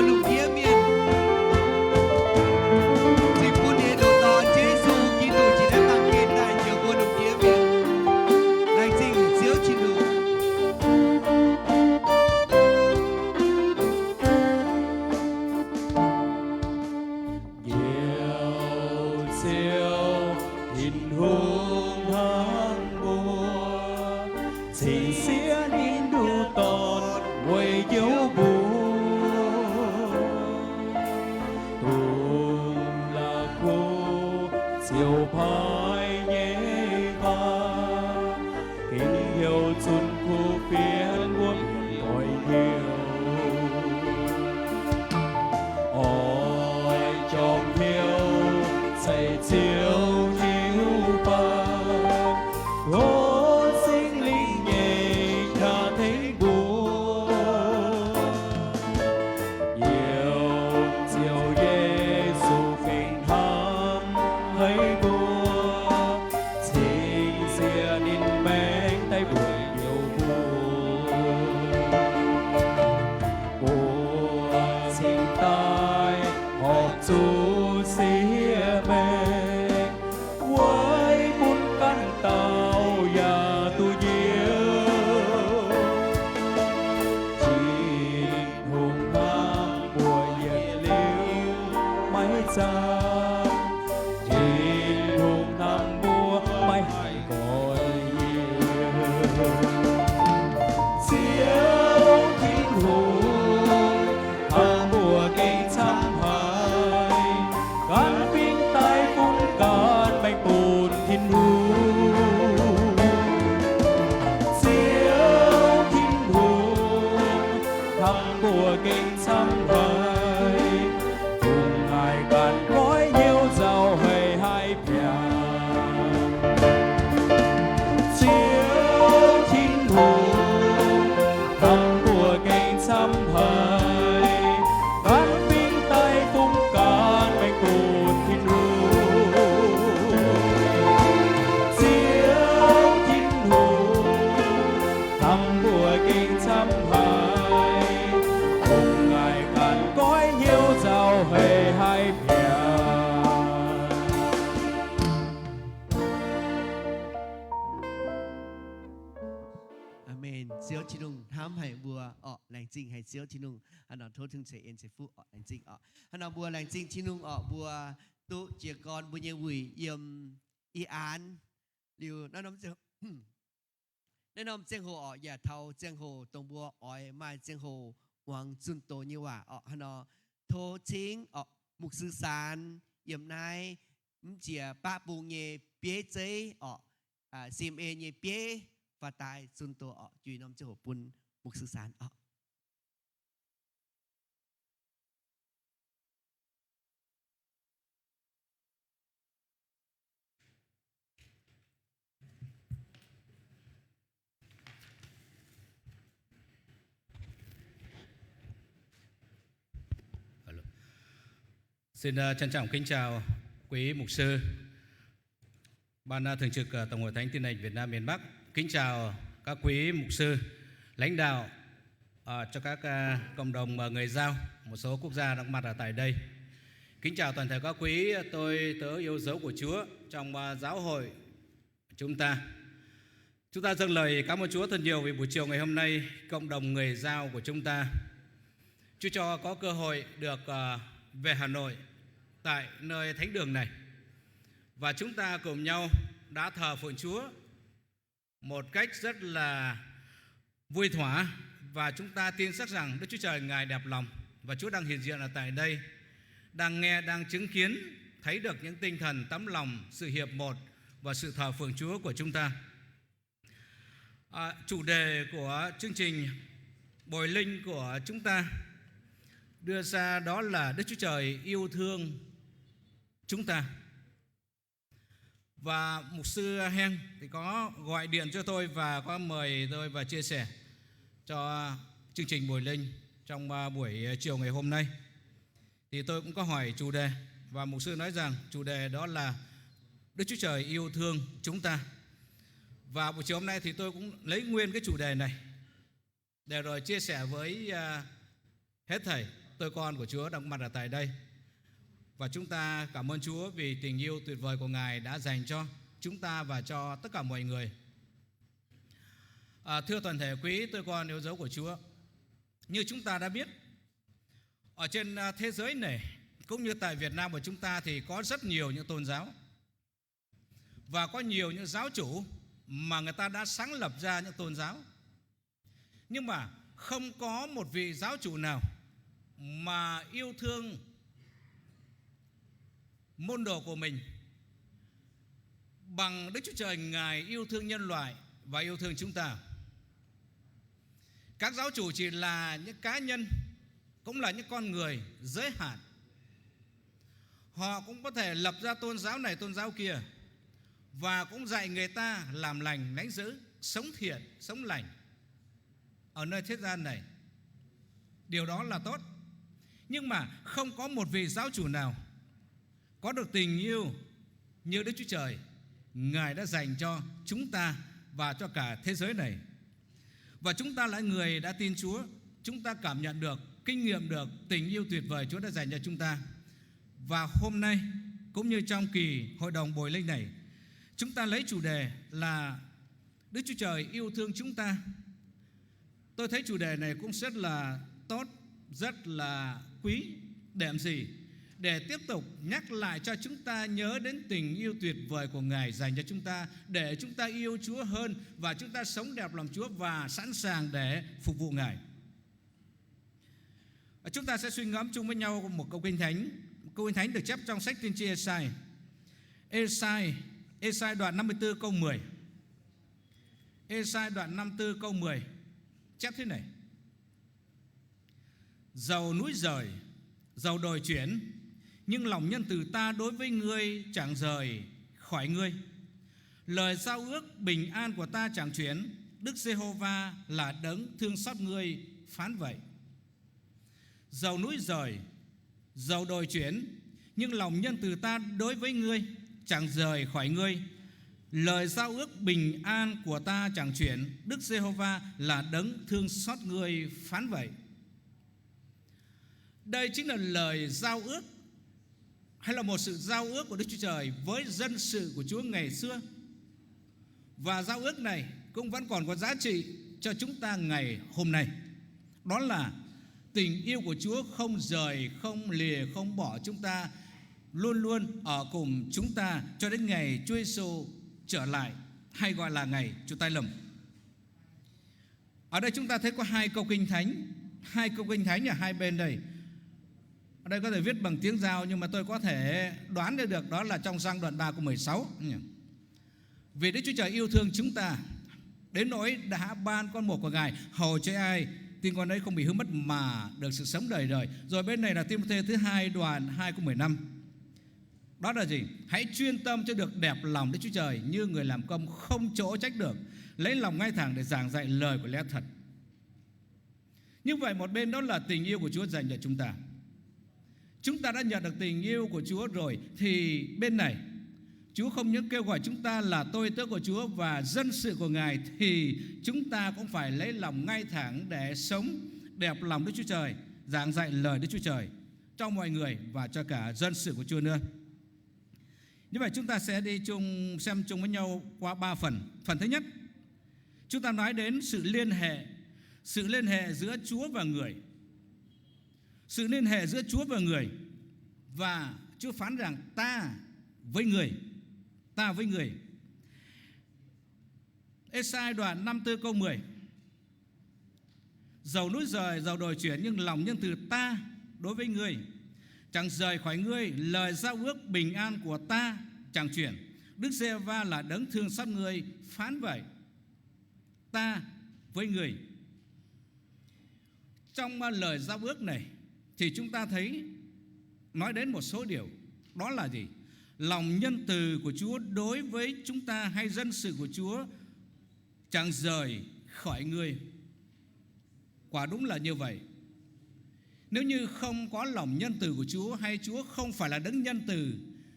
lùng kia miền dịch buôn địa đồ to chế su kỹ tụ chỉ đã bằng kênh đại nhiều buôn lùng kia miền đại sinh diếu chín hùng nhiều siêu hình hùng hăng bùa chỉ xía nín đu tòn quầy dấu buồn tùng là khu chiều phai nhé va kính yêu xuân khu phiến buông cõi nhiều ôi chòm hiu xây chiếu chiếu bằng ô sinh linh nhẹ cha thấy buồn yêu chiều Giêsu kinh thắm thấy buồn tình xia nín mến tay buổi yêu buồn xíu chi nung ham hay bùa lành chinh hay xíu chi nung anh nói thôi thương sẽ yên sẽ phụ lành chinh anh nói bùa lành chinh chi nung bùa tụ chia con bùa nhiều quỷ yếm y án liu nó nắm chừng nên nắm chừng hồ nhà thâu chừng hồ tông bùa mai chừng hồ hoàng xuân tổ nhưว่าanh nói thôi chính mục sư sàn yếm này chia ba bùa nhẹ bế chế sim e nhẹ bế và tại xuân tổ truy nắm chừng hồ bùn mục sư sàn Xin trân trọng kính chào quý mục sư, Ban Thường trực Tổng hội Thánh Tin lành Việt Nam miền Bắc. Kính chào các quý mục sư, lãnh đạo cho các cộng đồng người Dao, một số quốc gia đang mặt ở tại đây. Kính chào toàn thể các quý tôi tớ yêu dấu của Chúa trong giáo hội chúng ta. Chúng ta dâng lời cảm ơn Chúa thật nhiều vì buổi chiều ngày hôm nay cộng đồng người Dao của chúng ta, Chúa cho có cơ hội được về Hà Nội tại nơi thánh đường này, và chúng ta cùng nhau đã thờ phượng Chúa một cách rất là vui thỏa, và chúng ta tin chắc rằng Đức Chúa Trời Ngài đẹp lòng và Chúa đang hiện diện ở tại đây, đang nghe, đang chứng kiến, thấy được những tinh thần tấm lòng, sự hiệp một và sự thờ phượng Chúa của chúng ta. Chủ đề của chương trình Bồi Linh của chúng ta đưa ra đó là Đức Chúa Trời yêu thương chúng ta. Và mục sư Heng thì có gọi điện cho tôi và có mời tôi và chia sẻ cho chương trình Bồi Linh trong buổi chiều ngày hôm nay. Thì tôi cũng có hỏi chủ đề, và mục sư nói rằng chủ đề đó là Đức Chúa Trời yêu thương chúng ta. Và buổi chiều hôm nay thì tôi cũng lấy nguyên cái chủ đề này để rồi chia sẻ với hết thảy tôi con của Chúa đang mặt ở tại đây. Và chúng ta cảm ơn Chúa vì tình yêu tuyệt vời của Ngài đã dành cho chúng ta và cho tất cả mọi người. Thưa toàn thể quý tôi con yêu dấu của Chúa, như chúng ta đã biết, ở trên thế giới này cũng như tại Việt Nam của chúng ta thì có rất nhiều những tôn giáo, và có nhiều những giáo chủ mà người ta đã sáng lập ra những tôn giáo. Nhưng mà không có một vị giáo chủ nào mà yêu thương môn đồ của mình bằng Đức Chúa Trời Ngài yêu thương nhân loại và yêu thương chúng ta. Các giáo chủ chỉ là những cá nhân, cũng là những con người giới hạn. Họ cũng có thể lập ra tôn giáo này tôn giáo kia, và cũng dạy người ta làm lành lánh dữ, sống thiện, sống lành ở nơi thế gian này. Điều đó là tốt. Nhưng mà không có một vị giáo chủ nào có được tình yêu như Đức Chúa Trời Ngài đã dành cho chúng ta và cho cả thế giới này. Và chúng ta là người đã tin Chúa, chúng ta cảm nhận được, kinh nghiệm được tình yêu tuyệt vời Chúa đã dành cho chúng ta. Và hôm nay cũng như trong kỳ hội đồng Bồi Linh này, chúng ta lấy chủ đề là Đức Chúa Trời yêu thương chúng ta. Tôi thấy chủ đề này cũng rất là tốt, rất là quý. Để làm gì? Để tiếp tục nhắc lại cho chúng ta nhớ đến tình yêu tuyệt vời của Ngài dành cho chúng ta, để chúng ta yêu Chúa hơn và chúng ta sống đẹp lòng Chúa và sẵn sàng để phục vụ Ngài. Chúng ta sẽ suy ngẫm chung với nhau một câu Kinh Thánh. Câu Kinh Thánh được chép trong sách tiên tri Ê-sai đoạn 54 câu 10. Ê-sai đoạn 54 câu 10 chép thế này: dầu núi rời, dầu đồi chuyển, nhưng lòng nhân từ ta đối với ngươi chẳng rời khỏi ngươi. Lời giao ước bình an của ta chẳng chuyển, Đức Giê-hô-va là đấng thương xót ngươi phán vậy. Dầu núi rời, dầu đồi chuyển, nhưng lòng nhân từ ta đối với ngươi chẳng rời khỏi ngươi. Lời giao ước bình an của ta chẳng chuyển, Đức Giê-hô-va là đấng thương xót ngươi phán vậy. Đây chính là lời giao ước, hay là một sự giao ước của Đức Chúa Trời với dân sự của Chúa ngày xưa. Và giao ước này cũng vẫn còn có giá trị cho chúng ta ngày hôm nay. Đó là tình yêu của Chúa không rời, không lìa, không bỏ chúng ta, luôn luôn ở cùng chúng ta cho đến ngày Chúa Giêsu trở lại, hay gọi là ngày Chúa tái lâm. Ở đây chúng ta thấy có hai câu kinh thánh ở hai bên đây. Ở đây có thể viết bằng tiếng Dao, nhưng mà tôi có thể đoán được đó là trong Giăng đoạn 3 câu 16. Vì Đức Chúa Trời yêu thương chúng ta đến nỗi đã ban con một của Ngài, hầu cho ai tin con ấy không bị hư mất mà được sự sống đời đời. Rồi bên này là Ti-mô-thê thứ 2 đoạn 2 câu 15. Đó là gì? Hãy chuyên tâm cho được đẹp lòng Đức Chúa Trời, như người làm công không chỗ trách được, lấy lòng ngay thẳng để giảng dạy lời của lẽ thật. Như vậy một bên đó là tình yêu của Chúa dành cho chúng ta. Chúng ta đã nhận được tình yêu của Chúa rồi, thì bên này Chúa không những kêu gọi chúng ta là tôi tớ của Chúa và dân sự của Ngài, thì chúng ta cũng phải lấy lòng ngay thẳng để sống đẹp lòng Đức Chúa Trời, giảng dạy lời Đức Chúa Trời trong mọi người và cho cả dân sự của Chúa nữa. Như vậy chúng ta sẽ đi xem chung với nhau qua 3 phần. Phần thứ nhất, chúng ta nói đến sự liên hệ giữa Chúa và người. Sự liên hệ giữa Chúa và người. Và Chúa phán rằng ta với người. Ê-sai đoạn 54 câu 10. Dầu núi rời, dầu đồi chuyển, nhưng lòng nhân từ ta đối với ngươi chẳng rời khỏi ngươi, lời giao ước bình an của ta chẳng chuyển. Đức Giê-hô-va là đấng thương xót ngươi, phán vậy. Ta với người. Trong lời giao ước này thì chúng ta thấy nói đến một số điều. Đó là gì? Lòng nhân từ của Chúa đối với chúng ta hay dân sự của Chúa chẳng rời khỏi ngươi. Quả đúng là như vậy. Nếu như không có lòng nhân từ của Chúa, hay Chúa không phải là đấng nhân từ,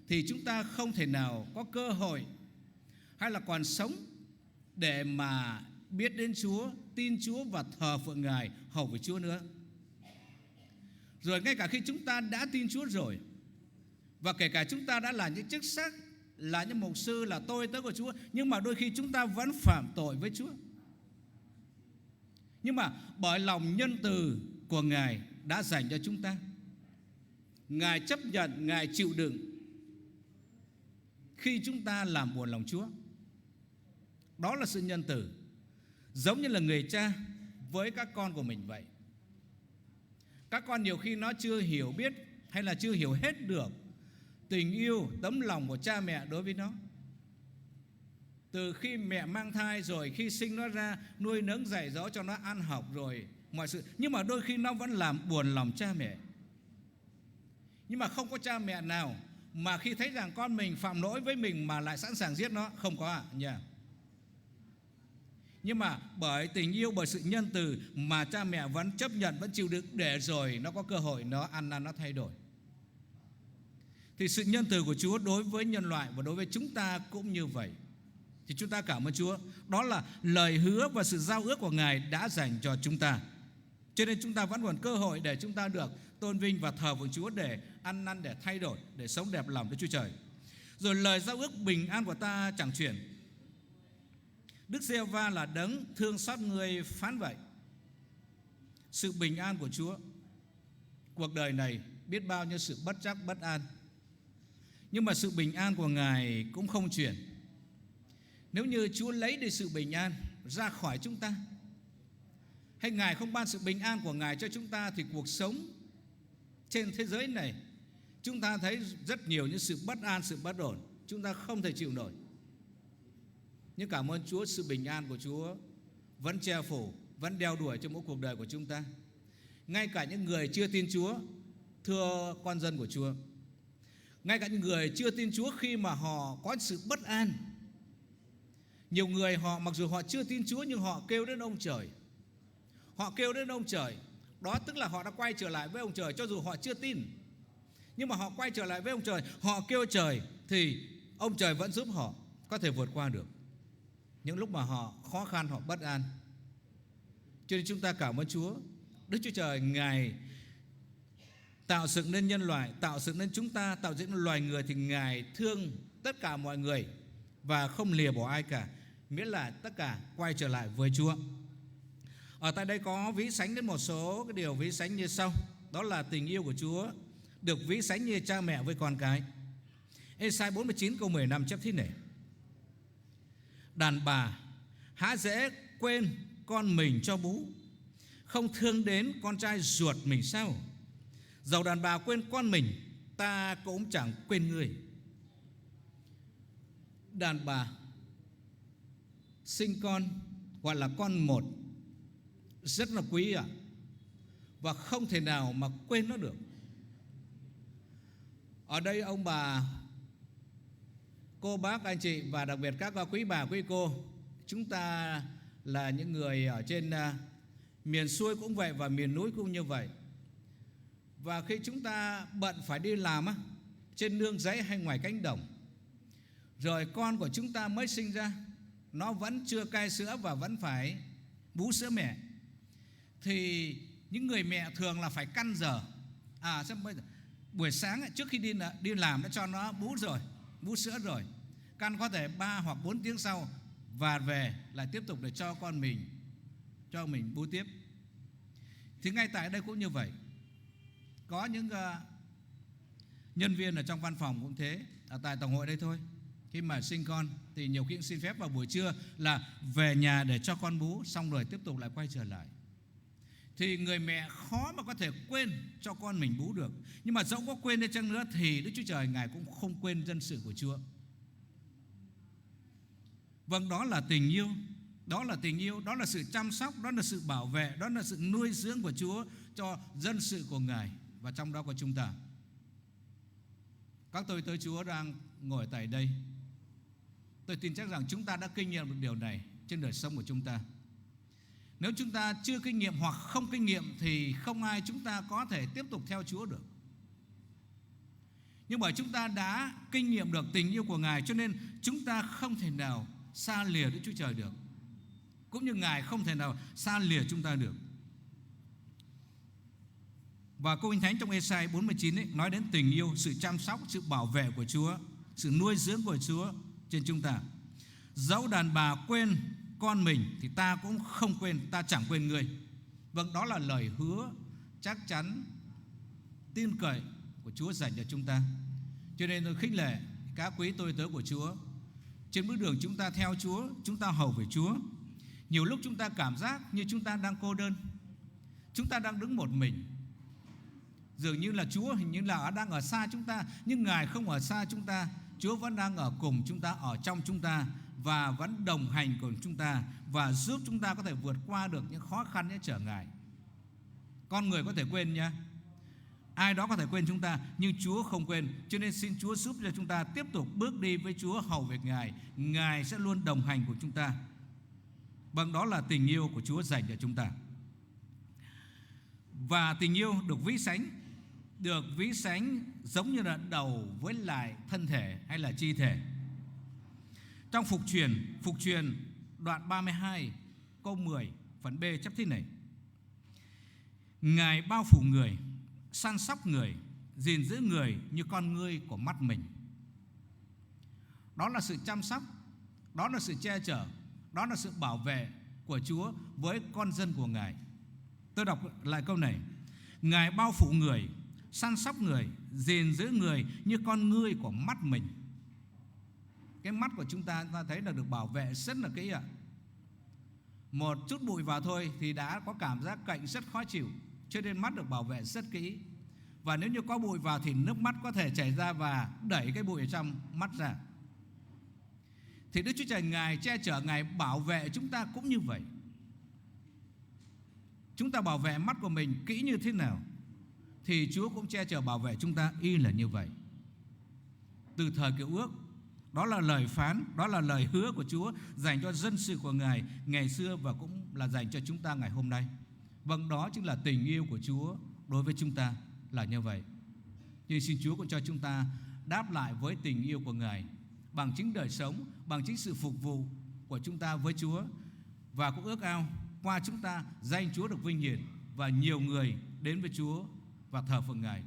thì chúng ta không thể nào có cơ hội hay là còn sống để mà biết đến Chúa, tin Chúa và thờ phượng Ngài, hầu với Chúa nữa. Rồi ngay cả khi chúng ta đã tin Chúa rồi, và kể cả chúng ta đã là những chức sắc, là những mục sư, là tôi tớ của Chúa, nhưng mà đôi khi chúng ta vẫn phạm tội với Chúa. Nhưng mà bởi lòng nhân từ của Ngài đã dành cho chúng ta, Ngài chấp nhận, Ngài chịu đựng khi chúng ta làm buồn lòng Chúa. Đó là sự nhân từ. Giống như là người cha với các con của mình vậy. Các con nhiều khi nó chưa hiểu biết hay là chưa hiểu hết được tình yêu, tấm lòng của cha mẹ đối với nó. Từ khi mẹ mang thai, rồi khi sinh nó ra, nuôi nấng dạy dỗ cho nó ăn học rồi mọi sự, nhưng mà đôi khi nó vẫn làm buồn lòng cha mẹ. Nhưng mà không có cha mẹ nào mà khi thấy rằng con mình phạm lỗi với mình mà lại sẵn sàng giết nó. Không có ạ nha. Nhưng mà bởi tình yêu, bởi sự nhân từ mà cha mẹ vẫn chấp nhận, vẫn chịu đựng để rồi nó có cơ hội nó ăn năn, nó thay đổi. Thì sự nhân từ của Chúa đối với nhân loại và đối với chúng ta cũng như vậy. Thì chúng ta cảm ơn Chúa. Đó là lời hứa và sự giao ước của Ngài đã dành cho chúng ta. Cho nên chúng ta vẫn còn cơ hội để chúng ta được tôn vinh và thờ phượng Chúa, để ăn năn, để thay đổi, để sống đẹp lòng Đức Chúa Trời. Rồi lời giao ước bình an của ta chẳng chuyển. Đức Giê-hô-va là đấng thương xót người, phán vậy. Sự bình an của Chúa. Cuộc đời này biết bao nhiêu sự bất trắc, bất an, nhưng mà sự bình an của Ngài cũng không chuyển. Nếu như Chúa lấy đi sự bình an ra khỏi chúng ta, hay Ngài không ban sự bình an của Ngài cho chúng ta, thì cuộc sống trên thế giới này chúng ta thấy rất nhiều những sự bất an, sự bất ổn, chúng ta không thể chịu nổi. Nhưng cảm ơn Chúa, sự bình an của Chúa vẫn che phủ, vẫn đeo đuổi trong mỗi cuộc đời của chúng ta. Ngay cả những người chưa tin Chúa, thưa con dân của Chúa, ngay cả những người chưa tin Chúa, khi mà họ có sự bất an, nhiều người họ mặc dù họ chưa tin Chúa nhưng họ kêu đến ông trời. Họ kêu đến ông trời. Đó tức là họ đã quay trở lại với ông trời. Cho dù họ chưa tin, nhưng mà họ quay trở lại với ông trời, họ kêu trời, thì ông trời vẫn giúp họ có thể vượt qua được những lúc mà họ khó khăn, họ bất an. Cho nên chúng ta cảm ơn Chúa. Đức Chúa Trời Ngài tạo dựng nên nhân loại, tạo dựng nên chúng ta, tạo dựng nên loài người, thì Ngài thương tất cả mọi người và không lìa bỏ ai cả, miễn là tất cả quay trở lại với Chúa. Ở tại đây có ví sánh đến một số cái điều ví sánh như sau. Đó là tình yêu của Chúa được ví sánh như cha mẹ với con cái. Ê-sai 49 câu 15 chép thế này: đàn bà há dễ quên con mình cho bú, không thương đến con trai ruột mình sao? Dầu đàn bà quên con mình, ta cũng chẳng quên ngươi. Đàn bà sinh con gọi là con một, rất là quý ạ, và không thể nào mà quên nó được. Ở đây ông bà, cô bác, anh chị và đặc biệt các quý bà, quý cô, chúng ta là những người ở trên miền xuôi cũng vậy và miền núi cũng như vậy. Và khi chúng ta bận phải đi làm trên nương rẫy hay ngoài cánh đồng, rồi con của chúng ta mới sinh ra, nó vẫn chưa cai sữa và vẫn phải bú sữa mẹ, thì những người mẹ thường là phải căn giờ. Buổi sáng trước khi đi làm đã cho nó bú rồi, bú sữa rồi, căn có thể 3 hoặc 4 tiếng sau và về lại tiếp tục để cho con mình bú tiếp. Thì ngay tại đây cũng như vậy. Có những nhân viên ở trong văn phòng cũng thế, ở tại tổng hội đây thôi, khi mà sinh con thì nhiều khi cũng xin phép vào buổi trưa là về nhà để cho con bú, xong rồi tiếp tục lại quay trở lại. Thì người mẹ khó mà có thể quên cho con mình bú được. Nhưng mà dẫu có quên đi chăng nữa thì Đức Chúa Trời Ngài cũng không quên dân sự của Chúa. Vâng, đó là tình yêu. Đó là tình yêu, đó là sự chăm sóc, đó là sự bảo vệ, đó là sự nuôi dưỡng của Chúa cho dân sự của Ngài, và trong đó có chúng ta. Các tôi tới Chúa đang ngồi tại đây, tôi tin chắc rằng chúng ta đã kinh nghiệm được điều này trên đời sống của chúng ta. Nếu chúng ta chưa kinh nghiệm hoặc không kinh nghiệm thì không ai chúng ta có thể tiếp tục theo Chúa được. Nhưng bởi chúng ta đã kinh nghiệm được tình yêu của Ngài, cho nên chúng ta không thể nào xa lìa Đức Chúa Trời được, cũng như Ngài không thể nào xa lìa chúng ta được. Và câu Kinh Thánh trong Ê-sai 49 ấy, nói đến tình yêu, sự chăm sóc, sự bảo vệ của Chúa, sự nuôi dưỡng của Chúa trên chúng ta. Dẫu đàn bà quên con mình thì ta cũng không quên, ta chẳng quên ngươi. Vâng, đó là lời hứa chắc chắn, tin cậy của Chúa dành cho chúng ta. Cho nên tôi khích lệ các quý tôi tớ của Chúa, trên bước đường chúng ta theo Chúa, chúng ta hầu về Chúa. Nhiều lúc chúng ta cảm giác như chúng ta đang cô đơn, chúng ta đang đứng một mình, dường như là Chúa hình như là đang ở xa chúng ta, nhưng Ngài không ở xa chúng ta. Chúa vẫn đang ở cùng chúng ta, ở trong chúng ta, và vẫn đồng hành cùng chúng ta, và giúp chúng ta có thể vượt qua được những khó khăn, những trở ngại. Con người có thể quên nha, ai đó có thể quên chúng ta, nhưng Chúa không quên. Cho nên xin Chúa giúp cho chúng ta tiếp tục bước đi với Chúa, hầu việc Ngài. Ngài sẽ luôn đồng hành cùng chúng ta. Vâng, đó là tình yêu của Chúa dành cho chúng ta. Và tình yêu được ví sánh giống như là đầu với lại thân thể hay là chi thể. Trong Phục truyền đoạn 32 câu 10 phần B chép thế này: Ngài bao phủ người, săn sóc người, gìn giữ người như con ngươi của mắt mình. Đó là sự chăm sóc, đó là sự che chở, đó là sự bảo vệ của Chúa với con dân của Ngài. Tôi đọc lại câu này: Ngài bao phủ người, săn sóc người, gìn giữ người như con ngươi của mắt mình. Cái mắt của chúng ta thấy là được bảo vệ rất là kỹ ạ. Một chút bụi vào thôi thì đã có cảm giác cạnh rất khó chịu, cho nên mắt được bảo vệ rất kỹ. Và nếu như có bụi vào thì nước mắt có thể chảy ra và đẩy cái bụi ở trong mắt ra. Thì Đức Chúa Trời Ngài che chở, Ngài bảo vệ chúng ta cũng như vậy. Chúng ta bảo vệ mắt của mình kỹ như thế nào thì Chúa cũng che chở bảo vệ chúng ta y là như vậy. Từ thời Cựu Ước, đó là lời phán, đó là lời hứa của Chúa dành cho dân sự của Ngài ngày xưa, và cũng là dành cho chúng ta ngày hôm nay. Vâng, đó chính là tình yêu của Chúa đối với chúng ta là như vậy. Nhưng xin Chúa cũng cho chúng ta đáp lại với tình yêu của Ngài bằng chính đời sống, bằng chính sự phục vụ của chúng ta với Chúa. Và cũng ước ao qua chúng ta danh Chúa được vinh hiển và nhiều người đến với Chúa và thờ phượng Ngài.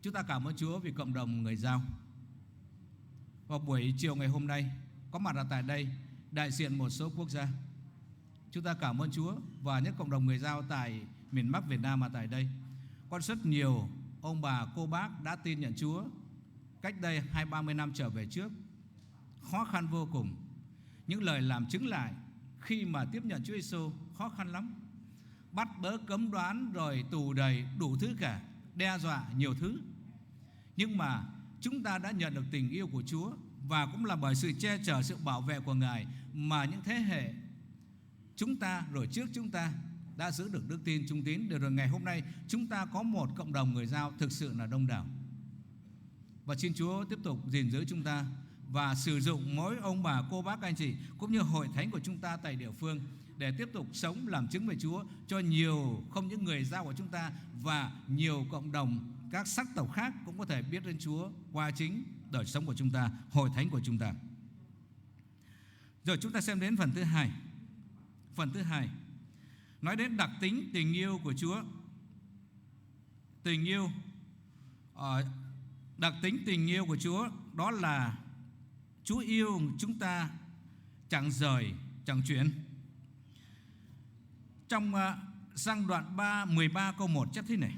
Chúng ta cảm ơn Chúa vì cộng đồng người Dao. Vào buổi chiều ngày hôm nay có mặt ở tại đây đại diện một số quốc gia, Chúng ta cảm ơn Chúa và những cộng đồng người Dao tại miền Bắc Việt Nam mà tại đây. Có rất nhiều ông bà, cô bác đã tin nhận Chúa cách đây 20-30 năm trở về trước. Khó khăn vô cùng. Những lời làm chứng lại khi mà tiếp nhận Chúa Giêsu khó khăn lắm. Bắt bớ cấm đoán rồi tù đầy đủ thứ cả, đe dọa nhiều thứ. Nhưng mà chúng ta đã nhận được tình yêu của Chúa, và cũng là bởi sự che chở, sự bảo vệ của Ngài mà những thế hệ chúng ta rồi trước chúng ta đã giữ được đức tin trung tín. Để rồi ngày hôm nay chúng ta có một cộng đồng người Dao thực sự là đông đảo. Và xin Chúa tiếp tục gìn giữ chúng ta và sử dụng mỗi ông bà, cô bác, anh chị cũng như hội thánh của chúng ta tại địa phương để tiếp tục sống làm chứng về Chúa cho nhiều, không những người Dao của chúng ta và nhiều cộng đồng các sắc tộc khác cũng có thể biết đến Chúa qua chính đời sống của chúng ta, hội thánh của chúng ta. Rồi chúng ta xem đến phần thứ hai. Phần thứ hai nói đến đặc tính tình yêu của Chúa. Tình yêu, đặc tính tình yêu của Chúa đó là Chúa yêu chúng ta chẳng rời, chẳng chuyển. Trong Giăng đoạn 13 câu 1 chép thế này.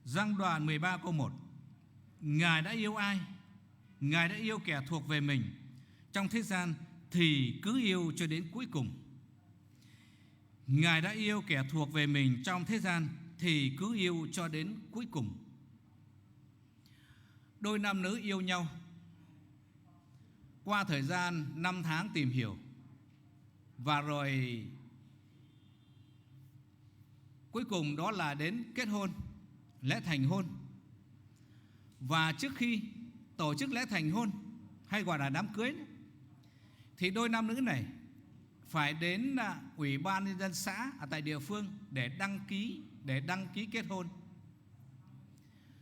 Giăng đoạn 13 câu 1: Ngài đã yêu ai? Ngài đã yêu kẻ thuộc về mình trong thế gian thì cứ yêu cho đến cuối cùng. Ngài đã yêu kẻ thuộc về mình trong thế gian thì cứ yêu cho đến cuối cùng. Đôi nam nữ yêu nhau qua thời gian 5 tháng tìm hiểu, và rồi cuối cùng đó là đến kết hôn, lễ thành hôn. Và trước khi tổ chức lễ thành hôn hay gọi là đám cưới thì đôi nam nữ này phải đến Ủy ban nhân dân xã ở tại địa phương để đăng ký kết hôn.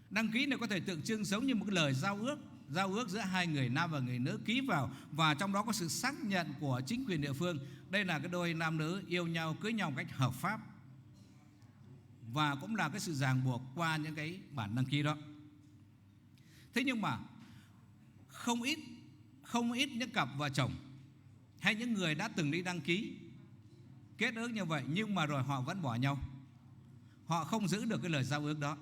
Đăng ký này có thể tượng trưng giống như một cái lời giao ước giữa hai người nam và người nữ ký vào, và trong đó có sự xác nhận của chính quyền địa phương. Đây là cái đôi nam nữ yêu nhau, cưới nhau một cách hợp pháp, và cũng là cái sự ràng buộc qua những cái bản đăng ký đó. Thế nhưng mà không ít những cặp vợ chồng hay những người đã từng đi đăng ký kết ước như vậy, nhưng mà rồi họ vẫn bỏ nhau. Họ không giữ được cái lời giao ước đó.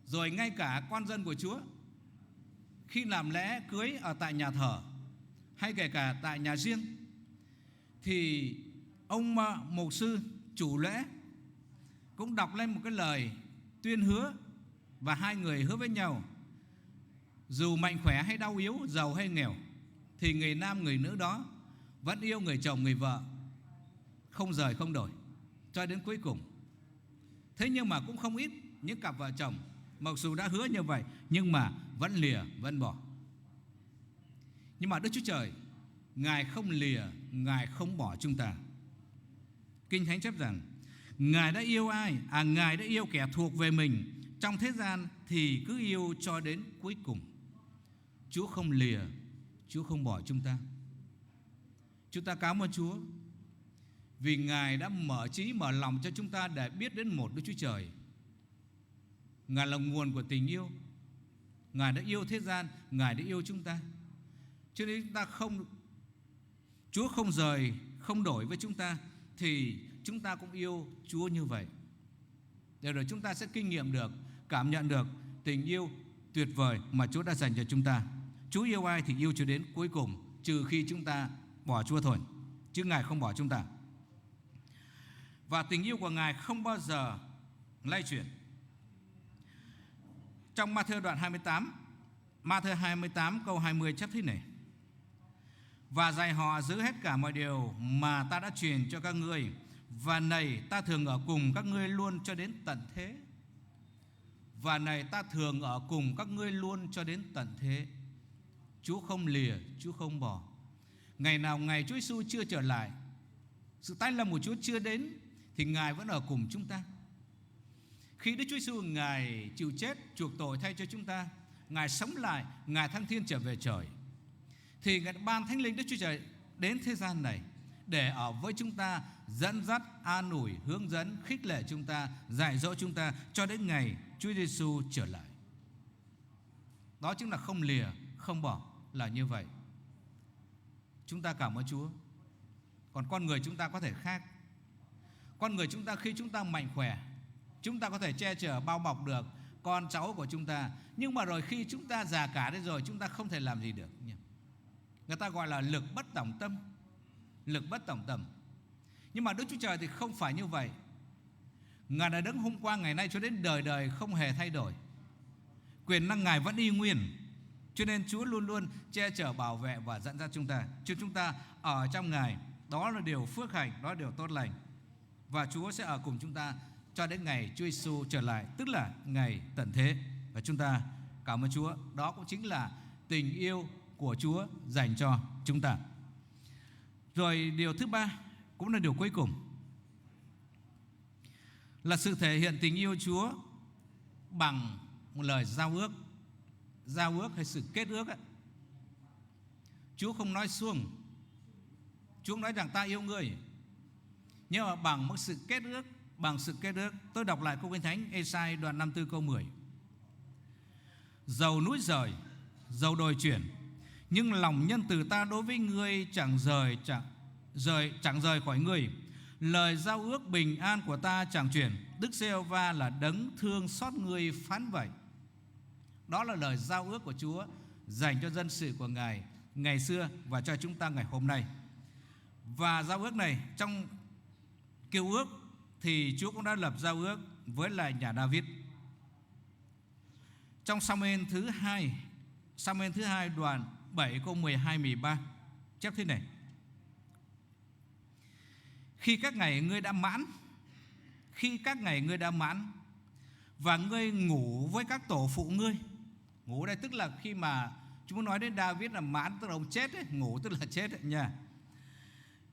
Rồi ngay cả con dân của Chúa khi làm lễ cưới ở tại nhà thờ hay kể cả tại nhà riêng, thì ông mục sư chủ lễ cũng đọc lên một cái lời tuyên hứa, và hai người hứa với nhau dù mạnh khỏe hay đau yếu, giàu hay nghèo, thì người nam người nữ đó vẫn yêu người chồng người vợ, không rời không đổi cho đến cuối cùng. Thế nhưng mà cũng không ít những cặp vợ chồng mặc dù đã hứa như vậy nhưng mà vẫn lìa, vẫn bỏ. Nhưng mà Đức Chúa Trời, Ngài không lìa, Ngài không bỏ chúng ta. Kinh Thánh chép rằng Ngài đã yêu ai? Ngài đã yêu kẻ thuộc về mình trong thế gian thì cứ yêu cho đến cuối cùng. Chúa không lìa, Chúa không bỏ chúng ta. Chúng ta cảm ơn Chúa vì Ngài đã mở trí, mở lòng cho chúng ta để biết đến một Đức Chúa Trời. Ngài là nguồn của tình yêu. Ngài đã yêu thế gian, Ngài đã yêu chúng ta. Cho nên chúng ta Chúa không rời, không đổi với chúng ta, thì chúng ta cũng yêu Chúa như vậy. Để rồi chúng ta sẽ kinh nghiệm được, cảm nhận được tình yêu tuyệt vời mà Chúa đã dành cho chúng ta. Chúa yêu ai thì yêu cho đến cuối cùng, trừ khi chúng ta bỏ Chúa thôi, chứ Ngài không bỏ chúng ta. Và tình yêu của Ngài không bao giờ lay chuyển. Trong Ma-thơ đoạn 28, Ma-thơ 28 câu 20 chép thế này: Và dạy họ giữ hết cả mọi điều mà ta đã truyền cho các ngươi, và này ta thường ở cùng các ngươi luôn cho đến tận thế. Và này ta thường ở cùng các ngươi luôn cho đến tận thế. Chúa không lìa, Chúa không bỏ. Ngày nào ngày Chúa Giêsu chưa trở lại, sự tái lâm của Chúa chưa đến, thì Ngài vẫn ở cùng chúng ta. Khi Đức Chúa Giêsu Ngài chịu chết chuộc tội thay cho chúng ta, Ngài sống lại, Ngài thăng thiên trở về trời, thì Ngài ban Thánh Linh Đức Chúa Trời đến thế gian này để ở với chúng ta, dẫn dắt, an ủi, hướng dẫn, khích lệ chúng ta, dạy dỗ chúng ta cho đến ngày Chúa Giêsu trở lại. Đó chính là không lìa, không bỏ, là như vậy. chúng ta cảm ơn Chúa. Còn con người chúng ta có thể khác. Con người chúng ta khi chúng ta mạnh khỏe, chúng ta có thể che chở bao bọc được con cháu của chúng ta. Nhưng mà rồi khi chúng ta già cả đấy rồi, chúng ta không thể làm gì được. Người ta gọi là lực bất tòng tâm. Lực bất tòng tâm. Nhưng mà Đức Chúa Trời thì không phải như vậy. Ngài đã đứng hôm qua, ngày nay cho đến đời đời không hề thay đổi. Quyền năng Ngài vẫn y nguyên. Cho nên Chúa luôn luôn che chở, bảo vệ và dẫn dắt chúng ta. Cho chúng ta ở trong Ngài, đó là điều phước hạnh, đó là điều tốt lành. Và Chúa sẽ ở cùng chúng ta cho đến ngày Chúa Giêsu trở lại, tức là ngày tận thế. Và chúng ta cảm ơn Chúa. Đó cũng chính là tình yêu của Chúa dành cho chúng ta. Rồi điều thứ ba, cũng là điều cuối cùng, là sự thể hiện tình yêu Chúa bằng một lời giao ước. Giao ước hay sự kết ước ấy. Chúa không nói suông, Chúa nói rằng ta yêu ngươi, nhưng mà bằng một sự kết ước. Bằng sự kết ước. Tôi đọc lại câu Kinh Thánh Ê-sai đoạn 54 câu 10. Dầu núi rời, dầu đồi chuyển, nhưng lòng nhân từ ta đối với ngươi chẳng rời khỏi ngươi. Lời giao ước bình an của ta chẳng chuyển. Đức Giê-hô-va là đấng thương xót ngươi phán vậy. Đó là lời giao ước của Chúa dành cho dân sự của Ngài ngày xưa và cho chúng ta ngày hôm nay. Và giao ước này, trong Cựu ước thì Chúa cũng đã lập giao ước với lại nhà David. Trong Sa-muel thứ hai đoạn 7 câu 12 13 chép thế này: Khi các ngày ngươi đã mãn và ngươi ngủ với các tổ phụ ngươi. Ngủ đây tức là khi mà chúng nói đến David là mãn tức là ông chết ấy, ngủ tức là chết ấy nha.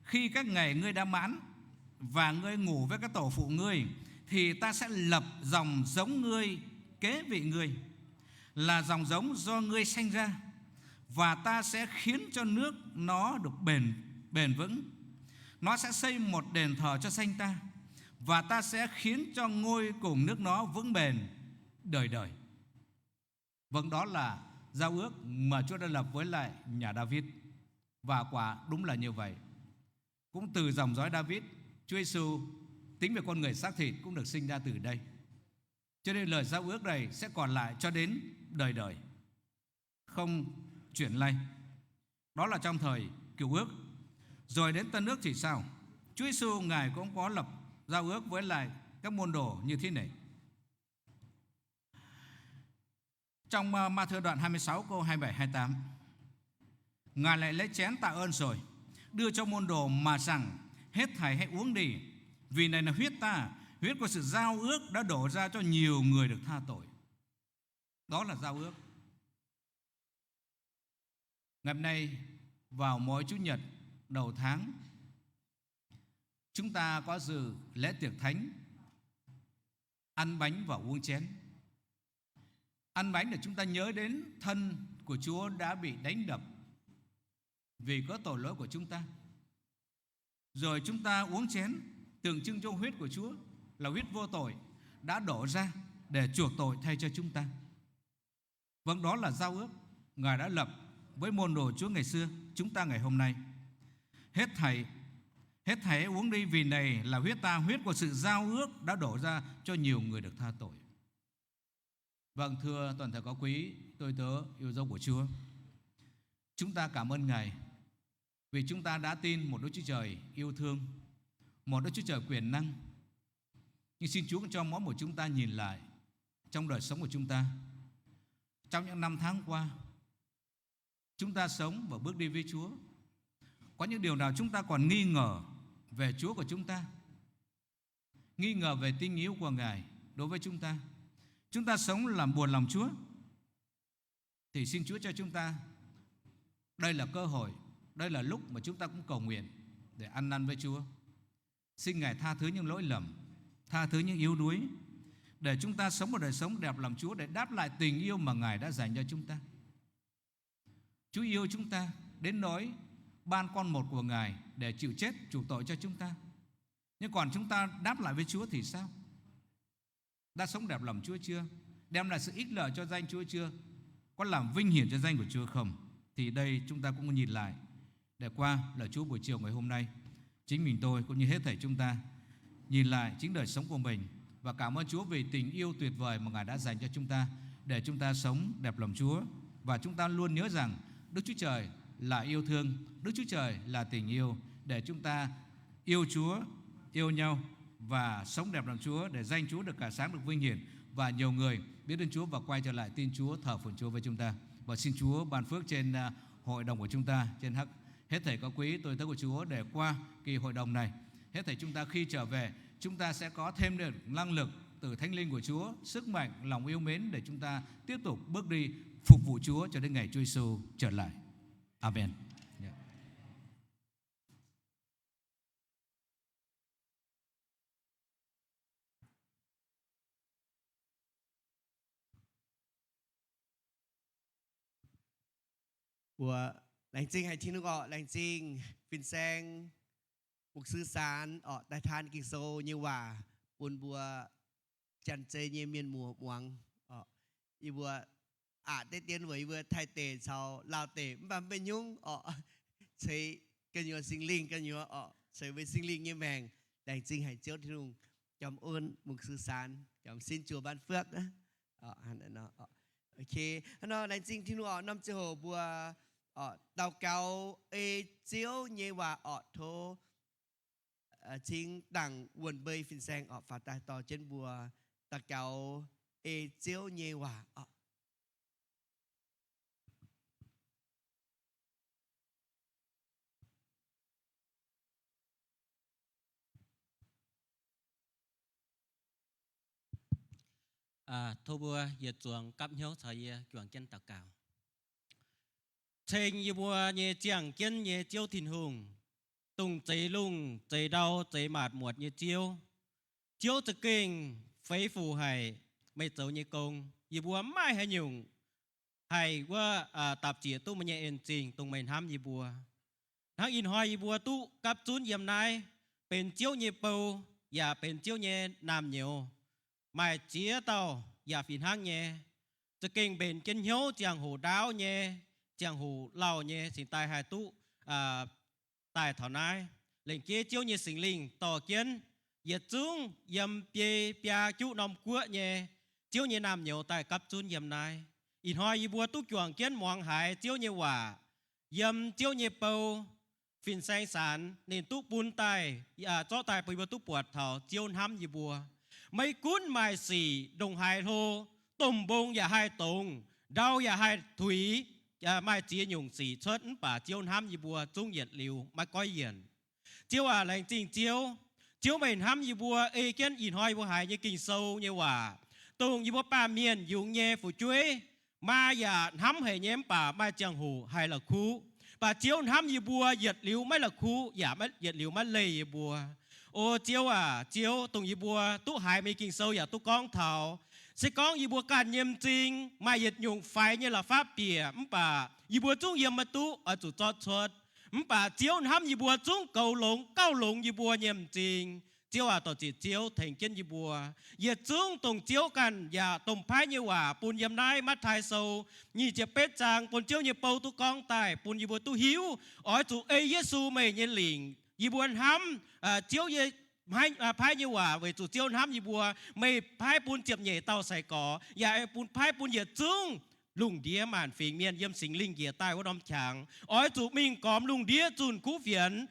Khi các ngày ngươi đã mãn và ngươi ngủ với các tổ phụ ngươi, thì ta sẽ lập dòng giống ngươi kế vị ngươi, là dòng giống do ngươi sanh ra, và ta sẽ khiến cho nước nó được bền vững. Nó sẽ xây một đền thờ cho sanh ta, và ta sẽ khiến cho ngôi cùng nước nó vững bền đời đời. Vâng, đó là giao ước mà Chúa đã lập với lại nhà David. Và quả đúng là như vậy. Cũng từ dòng dõi David, Chúa Giêsu tính về con người xác thịt cũng được sinh ra từ đây. Cho nên lời giao ước này sẽ còn lại cho đến đời đời, không chuyển lay. Đó là trong thời Cựu ước. Rồi đến Tân ước thì sao? Chúa Giêsu Ngài cũng có lập giao ước với lại các môn đồ như thế này. Trong Ma-thơ đoạn 26 câu 27-28, Ngài lại lấy chén tạ ơn rồi đưa cho môn đồ mà rằng: Hết thảy hãy uống đi, vì này là huyết ta, huyết của sự giao ước đã đổ ra cho nhiều người được tha tội. Đó là giao ước. Ngày hôm nay vào mỗi Chủ nhật đầu tháng, chúng ta có dự lễ tiệc thánh, ăn bánh và uống chén. Ăn bánh để chúng ta nhớ đến thân của Chúa đã bị đánh đập vì có tội lỗi của chúng ta. Rồi chúng ta uống chén tượng trưng cho huyết của Chúa, là huyết vô tội đã đổ ra để chuộc tội thay cho chúng ta. Vâng, đó là giao ước Ngài đã lập với môn đồ Chúa ngày xưa, chúng ta ngày hôm nay. Hết thảy uống đi, vì này là huyết ta, huyết của sự giao ước đã đổ ra cho nhiều người được tha tội. Vâng, thưa toàn thể có quý tôi tớ yêu dấu của Chúa, chúng ta cảm ơn Ngài vì chúng ta đã tin một Đức Chúa Trời yêu thương, một Đức Chúa Trời quyền năng. Nhưng xin Chúa cho mỗi một chúng ta nhìn lại trong đời sống của chúng ta. Trong những năm tháng qua, chúng ta sống và bước đi với Chúa. Có những điều nào chúng ta còn nghi ngờ về Chúa của chúng ta, nghi ngờ về tình yêu của Ngài đối với chúng ta. Chúng ta sống làm buồn lòng Chúa, thì xin Chúa cho chúng ta, đây là cơ hội, đây là lúc mà chúng ta cũng cầu nguyện để ăn năn với Chúa. Xin Ngài tha thứ những lỗi lầm, tha thứ những yếu đuối, để chúng ta sống một đời sống đẹp lòng Chúa, để đáp lại tình yêu mà Ngài đã dành cho chúng ta. Chúa yêu chúng ta đến nỗi ban con một của Ngài để chịu chết chuộc tội cho chúng ta. Nhưng còn chúng ta đáp lại với Chúa thì sao? Đã sống đẹp lòng Chúa chưa? Đem lại sự ích lợi cho danh Chúa chưa? Có làm vinh hiển cho danh của Chúa không? Thì đây chúng ta cũng nhìn lại để qua lời Chúa buổi chiều ngày hôm nay. Chính mình tôi cũng như hết thảy chúng ta nhìn lại chính đời sống của mình và cảm ơn Chúa vì tình yêu tuyệt vời mà Ngài đã dành cho chúng ta, để chúng ta sống đẹp lòng Chúa. Và chúng ta luôn nhớ rằng Đức Chúa Trời là yêu thương, Đức Chúa Trời là tình yêu, để chúng ta yêu Chúa, yêu nhau và sống đẹp lòng Chúa, để danh Chúa được cả sáng, được vinh hiển và nhiều người biết đến Chúa và quay trở lại tin Chúa, thờ phượng Chúa với chúng ta. Và xin Chúa ban phước trên hội đồng của chúng ta, trên hết thảy các quý tôi tớ của Chúa, để qua kỳ hội đồng này, hết thảy chúng ta khi trở về, chúng ta sẽ có thêm được năng lực từ Thánh Linh của Chúa, sức mạnh, lòng yêu mến để chúng ta tiếp tục bước đi phục vụ Chúa cho đến ngày Chúa Giêsu trở lại. Amen. Yeah. Của lành trinh hay thiên gọi lành trinh phiên sang mục sư sán ở đại than kinh sô như hòa buồn bùa chăn chơi như miền mùa muang y bùa tết tiên với vừa thay tề sau lao tề mà bên nhung xây cái nhiều sinh linh cái nhiều xây với sinh linh như mèng lành trinh hay chiếu thiên hùng cảm ơn mục sư sán cảm xin Chúa ban phước đó hắn nó ok nó lành trinh thiên hùng năm chiều hồ bùa tàu cao chiếu như hòa thô chính đẳng quần bơi phiên sang phá tài tỏ trên bùa tàu cao chiếu như hòa thô bùa nhiệt chuồng cắp nhớ thời chuồng chân tàu cao trên như bùa như chẳng kiến như chiếu thìn hùng tung chế lung chế đau chế mạt muột như chiếu chiếu thực kinh phế phù hay mấy dấu như công như bùa mai hay nhung hay qua tạp chỉ tu mà nhẹ ên trình tung mình ham như bùa hãng in hoài như bùa tu cặp chún yếm nàyเป็นchiếu như bầu vàเป็นchiếu như nam nhiều mai chia tàu và phiền hang nhẹ thực kinh bền chân hiếu chẳng hồ đáo nhẹ chẳng hồ lao nhẹ xin tài hai tu tài thảo nai lệnh kia chiếu như sinh linh tỏ kiến yết chúng yếm bia bia chú nòng quựa nhẹ chiếu như nam nhiều tài cấp chun yếm nai in hoa y bùa tu chuồng kiến mong hải chiếu như hòa yếm chiếu như bầu phiền sang sản nên tu bùn tài cho tài bùi bùa tu bọt thảo chiếu hám y bùa mấy cuốn mai xỉ đồng hải thô tôm bông và hai tông đau và hai thủy mai chia nhung xỉ xuất bà chiếu hám y bùa trung nhiệt liều mai coi hiển chiếu lành trình chiếu mình hám y bùa kiến in hoi bùa hải như kinh sâu như hòa tông y bùa ba miền dùng nhẹ phủ chuối ma và hám hệ nhém bà mai chẳng hủ hay là khu bà chiếu hám y bùa nhiệt liều mai là khu giả mai nhiệt liều mai lây y bùa ô chiếu tông y bùa tu hải mấy kinh sâu và tu con thảo sẽ có y bùa càn nhiệm trình mai nhiệt nhung phải như là pháp bìa bà y bùa trung yếm mà tu ở chủ chót chót bà chiếu hám y bùa trung cao lồng y bùa nhiệm trình chiếu tổ chỉ chiếu thành kiến y bùa nhiệt trung tông chiếuกันvà tông phái như hòa bùn yếm nai mắt thái sâu nhị chế bết chàng bùn chiếu như bầu tu con tài bùn y bùa tu hiếu ở chủ Giêsu mày nhân lĩnh y bùa hám chiếu như phái như hòa về chủ chiếu hám y bùa mày phái bùn chiệp nhẹ tàu sài cỏ và bùn phái bùn nhiệt trung lùng đĩa màn phiền miên yếm sinh linh ghé tai của đom chàng ói chủ mình cóm lùng đĩa chun cú phiền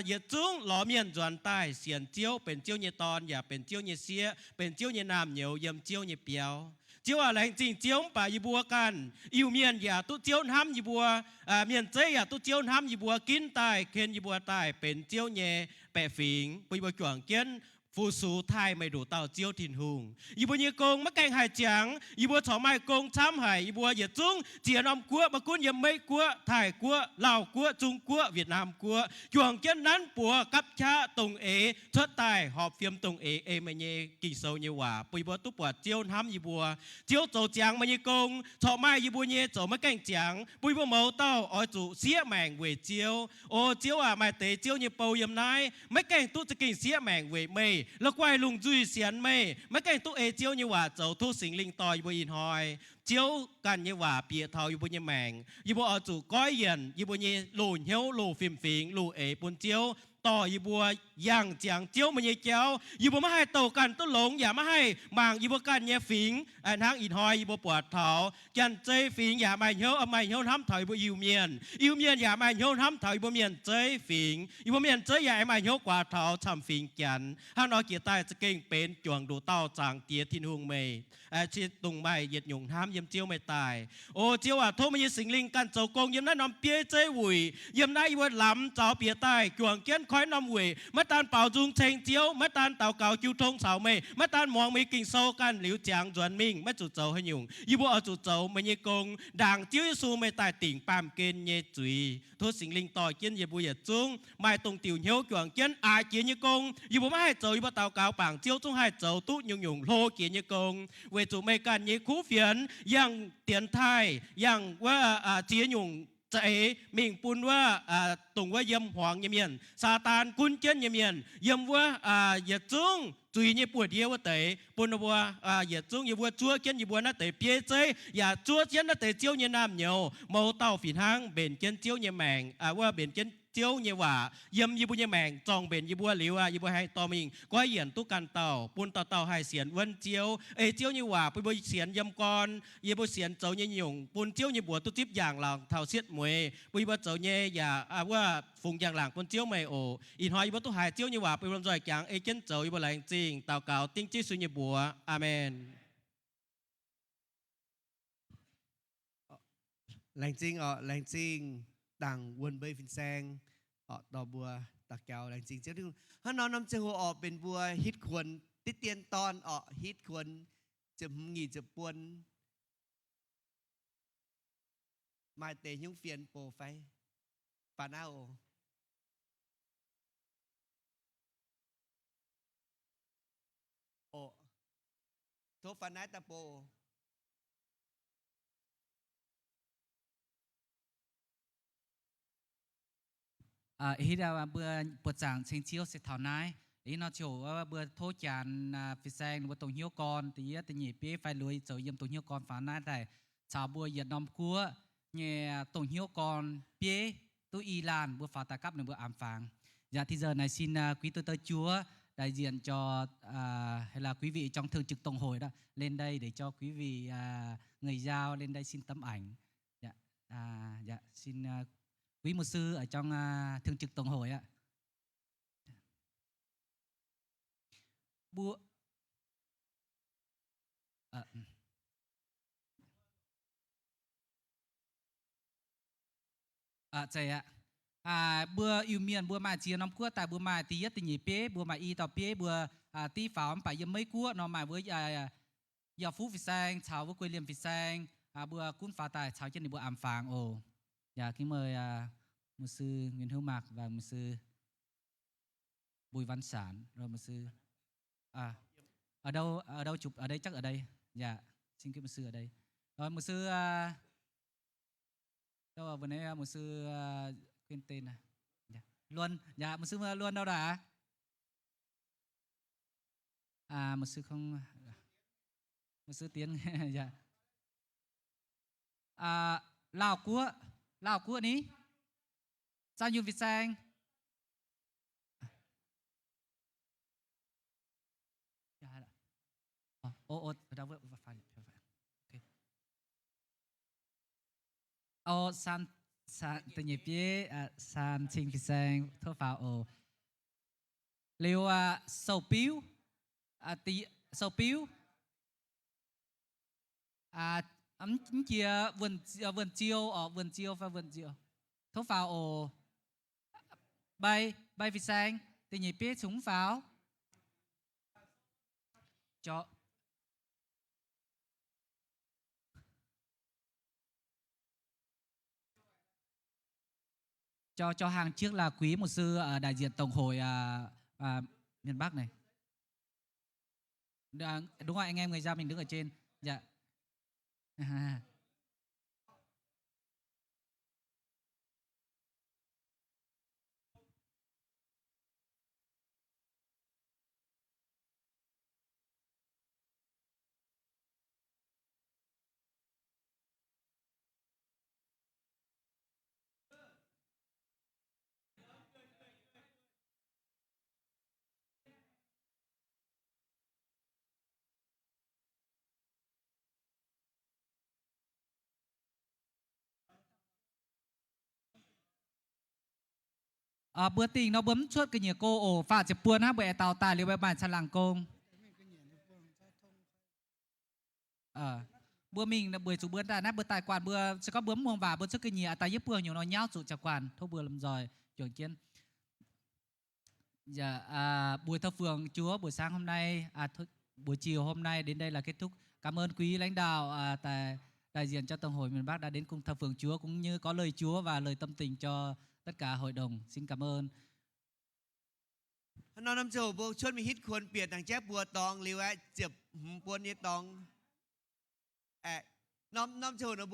nhiệt trung ló miên doan tai xiển chiếuเป็นchiếu như tòn vàเป็นchiếu như xíaเป็นchiếu như nam nhiều yếm chiếu như béo chiếu lành trình chiếu bà y bùaกันyêu miên và tu chiếu hám y bùa miên chế và tu chiếu hám y bùa kín tai khen y bùa tai เป็นchiếu nhẹ bẹ phỉnh bùi bùa chuang kiến phù sú thaiไม่đủ tàu chiếu thìn hùng y bùa như công mắc canh hải trắng y bùa thỏ mai công chám hải y bùa nhiệt trung chia năm cua mà cuốn yếm mấy cua Thái cua Lào cua Trung cua Việt Nam cua chuang kiến nắn bùa cấp cha tùng ế xuất tài họp phiêm tùng ế mà nhẹ kỳ sâu như hòa bùi bùa tu bọt chiếu hám y bùa chiếu tổ trắng mà như công thỏ mai y bùa nhẹ tổ mắc canh trắng bùi bùa màu tàu ở chủ xía màng về chiếu ô chiếu mai tế chiếu như bầu yếm nai mấy canh tuจะkinh xía màng về mây แล้วควายลุงจุยเสียนไม่ไม่กันตุเอเจียวนี่ว่าเจ้าทุสิงลิงต่อยบอินหอยเจียวกันนี่ว่าเปียเทาอยู่บนยแมงอยู่บนเอาจู่ก้อยเย็นอยู่บนยลู่เหี้ยวลู่ฟิมฟิงลู่เอปุ่นเจียวต่ออยู่บัวย่างเจียงเจียวมันยเจียวอยู่บัวไม่ให้โตกันต้นหลงอย่าไม่ให้บางอยู่บัวกันเนี่ยฟิงทางอินหอยอยู่บัวปวดเท้ากันเจฟิงอย่าไม่เหี้ยวเอาไม่เหี้ยวทำถอยบัวอิวเมียนอย่าไม่เหี้ยวทำถอยบัวเมียนเจฟิงอยู่บัวเมียนเจอย่าไม่เหี้ยวกว่าเท้าทำฟิงกันถ้านอเกียร์ใต้จะเก่งเป็นจวงดูเต้าจางเตียทินหงเมย์ชิดตุงไม่เหยียดหยงห้ามเยี่ยมเจียวไม่ตายโอ้เจียวโทมันยี่สิงลิงกันเจ้ากงเยี่ยมนั้นนำเปียเจวุยเยี่ยมนั้นอีวัดหล้ำเจ้าเปียใต้จวงเกี้ยนคอยนำวุยเมื่อตานเป่าจุงเชงเจียวเมื่อตานเต่าเก่าจิวทงสาวเมย์เมื่อตานมองมีกิ่งโซกันหลิวจางจวนมิงเมื่อจุดเจ้าให้หยุ่งยี่บัวเอาจุดเจ้าไม่ยี่กงด่างเจียวสูไม่ตายติ่งปามเกณฑ์เยจุยโทษสิงลิงต่อเกี้ยนยี่บัวเหยียดจุงไม่ตรงติวเหี้ยวจวงเกี้ยนอาเกียนยี่กงยี่บัวไม่ให้เจ้ายี่บัวเต่าเก่าป่างเจียวจุงให้เจ้าตุ้หยุ่งโลเกียนยี่กงเวจุไม่กันยี่คู่เฟียนยังเตียนไทยยังว่าเจียหยุ่งจะมิงปุนว่าตรงว่าเยี่ยมหวงเยี่ยมซาตานกุนเจียนเยี่ยมว่าเหยียดจุงจุยเนี่ยปวดเดียวว่าเตะปุนว่าเหยียดจุงอย่าว่าจั่วเจียนอย่าว่าน่าเตะเปียเจอย่าจั่วเจียนน่าเตะเจียวเนี่ยน้ำเหนียวเมาเต้าฝีหางเบนเจียนเจียวเนี่ยแมงว่าเบนเจียนเจียวเนี่ยว่าเยี่ยมยี่บุญเนี่ยแมงจองเบนยี่บัวหลิวยี่บัวให้ตอมิงก็เหยียนตุกันเต่าปุนเต่าให้เสียนวันเจียวเจียวเนี่ยว่าปุยเสียนยำกรยี่บัวเสียนเจ้าเนี่ยหยงปุนเจียวเนี่ยบัวตุทิพอย่างหลังเท่าเสียดมวยปุยบัวเจ้าเนี่ยอย่าว่าฟุงอย่างหลังปุนเจียวไม่โออินหอยยี่บัวตุหายเจียวเนี่ยว่าปุยบัวจอยกลางเจียนเจ้ายี่บัวแรงจริงเต่าเก่าติ้งจี้สุญญบัวอาเมนแรงจริงแรงจริงต่างวนเบยฟินแซงต่อบัวตะแกวแรงจริงเจ้าที่ถ้าน้องน้ำเจ้าหัวเป็นบัวฮิตควรติดเตียนตอนฮิตควรจะงีจะปวนมาเตยุ่งเฟียนโปรไฟปานาโอโทฟานาตาโปhít ra bữa bữa sáng sinh chiếu sẽ thảo nái ý nó chiều bữa thô chán phi sang bữa tổng hiếu con thì tự nhị bé phải lùi chờ yếm tổng hiếu con phá nái này chào bữa yết nóm cua nghe tổng hiếu con bé tôi y lan bữa phá tài cấp này bữa ám phàng dạ thì giờ này xin quý tôi tới chúa đại diện cho hay là quý vị trong thường trực tổng hội đó lên đây để cho quý vị người giao lên đây xin tấm ảnh dạ dạ xin quý mục sư ở trong thường trực tổng hội ạ. Bữa chạy ạ. Bữa yêu miền bữa mà chia năm cua tại bữa mà tí tí nhị pé bữa mà y tàu pé bữa tí pháo phải yếm mấy cua nó mà với giờ phú phi sang chào với quê liêm phi sang bữa cún phá tài chào trên này bữa ảm phàng ồ. Dạ kính mời mục sư Nguyễn Hữu Mạc và mục sư Bùi Văn Sản rồi mục sư ở đâu chụp ở đây chắc ở đây dạ xin kính mục sư ở đây rồi mục sư đâu vừa nãy mục sư quên tên này dạ. Luân dạ mục sư Luân đâu đã mục sư không mục sư Tiến dạ Lào cua ní sao như Việt sang đã vợ phải san tự nhiên biết san trình Việt sang thưa vào liều sầu piu tí sầu piu chia vườn chiêu ở vườn chiêu và vườn chiêu thốt vào bay vì sang thì nhị biết súng pháo cho hàng trước là quý một sư đại diện tổng hội miền Bắc này đúng rồi anh em người ra mình đứng ở trên dạ bữa tình nó bấm chuốt cái nhà cô ổ phạt chụp buồn ha bệ tàu tài liều bệ bản sàn làng công bữa mình là bữa chủ bữa ta nát bữa tài quản bữa sẽ có bướm muông và bữa trước cái nhà tài giúp bữa nhiều nó nhau chủ chập quản thôi bữa làm rồi chuẩn kiến. Dạ, buổi thờ phượng Chúa buổi sáng hôm nay, buổi chiều hôm nay đến đây là kết thúc. Cảm ơn quý lãnh đạo đại diện cho Tổng hội miền Bắc đã đến cùng thờ phượng Chúa cũng như có lời Chúa và lời tâm tình cho tất cả hội đồng. Xin cảm ơn. น้องน้ำโจโบชวนมีฮิตควรเปลี่ยนต่างแจ๊บบัวตองหรือว่าเจ็บปวดนี้ตองน้องน้ำโจนะ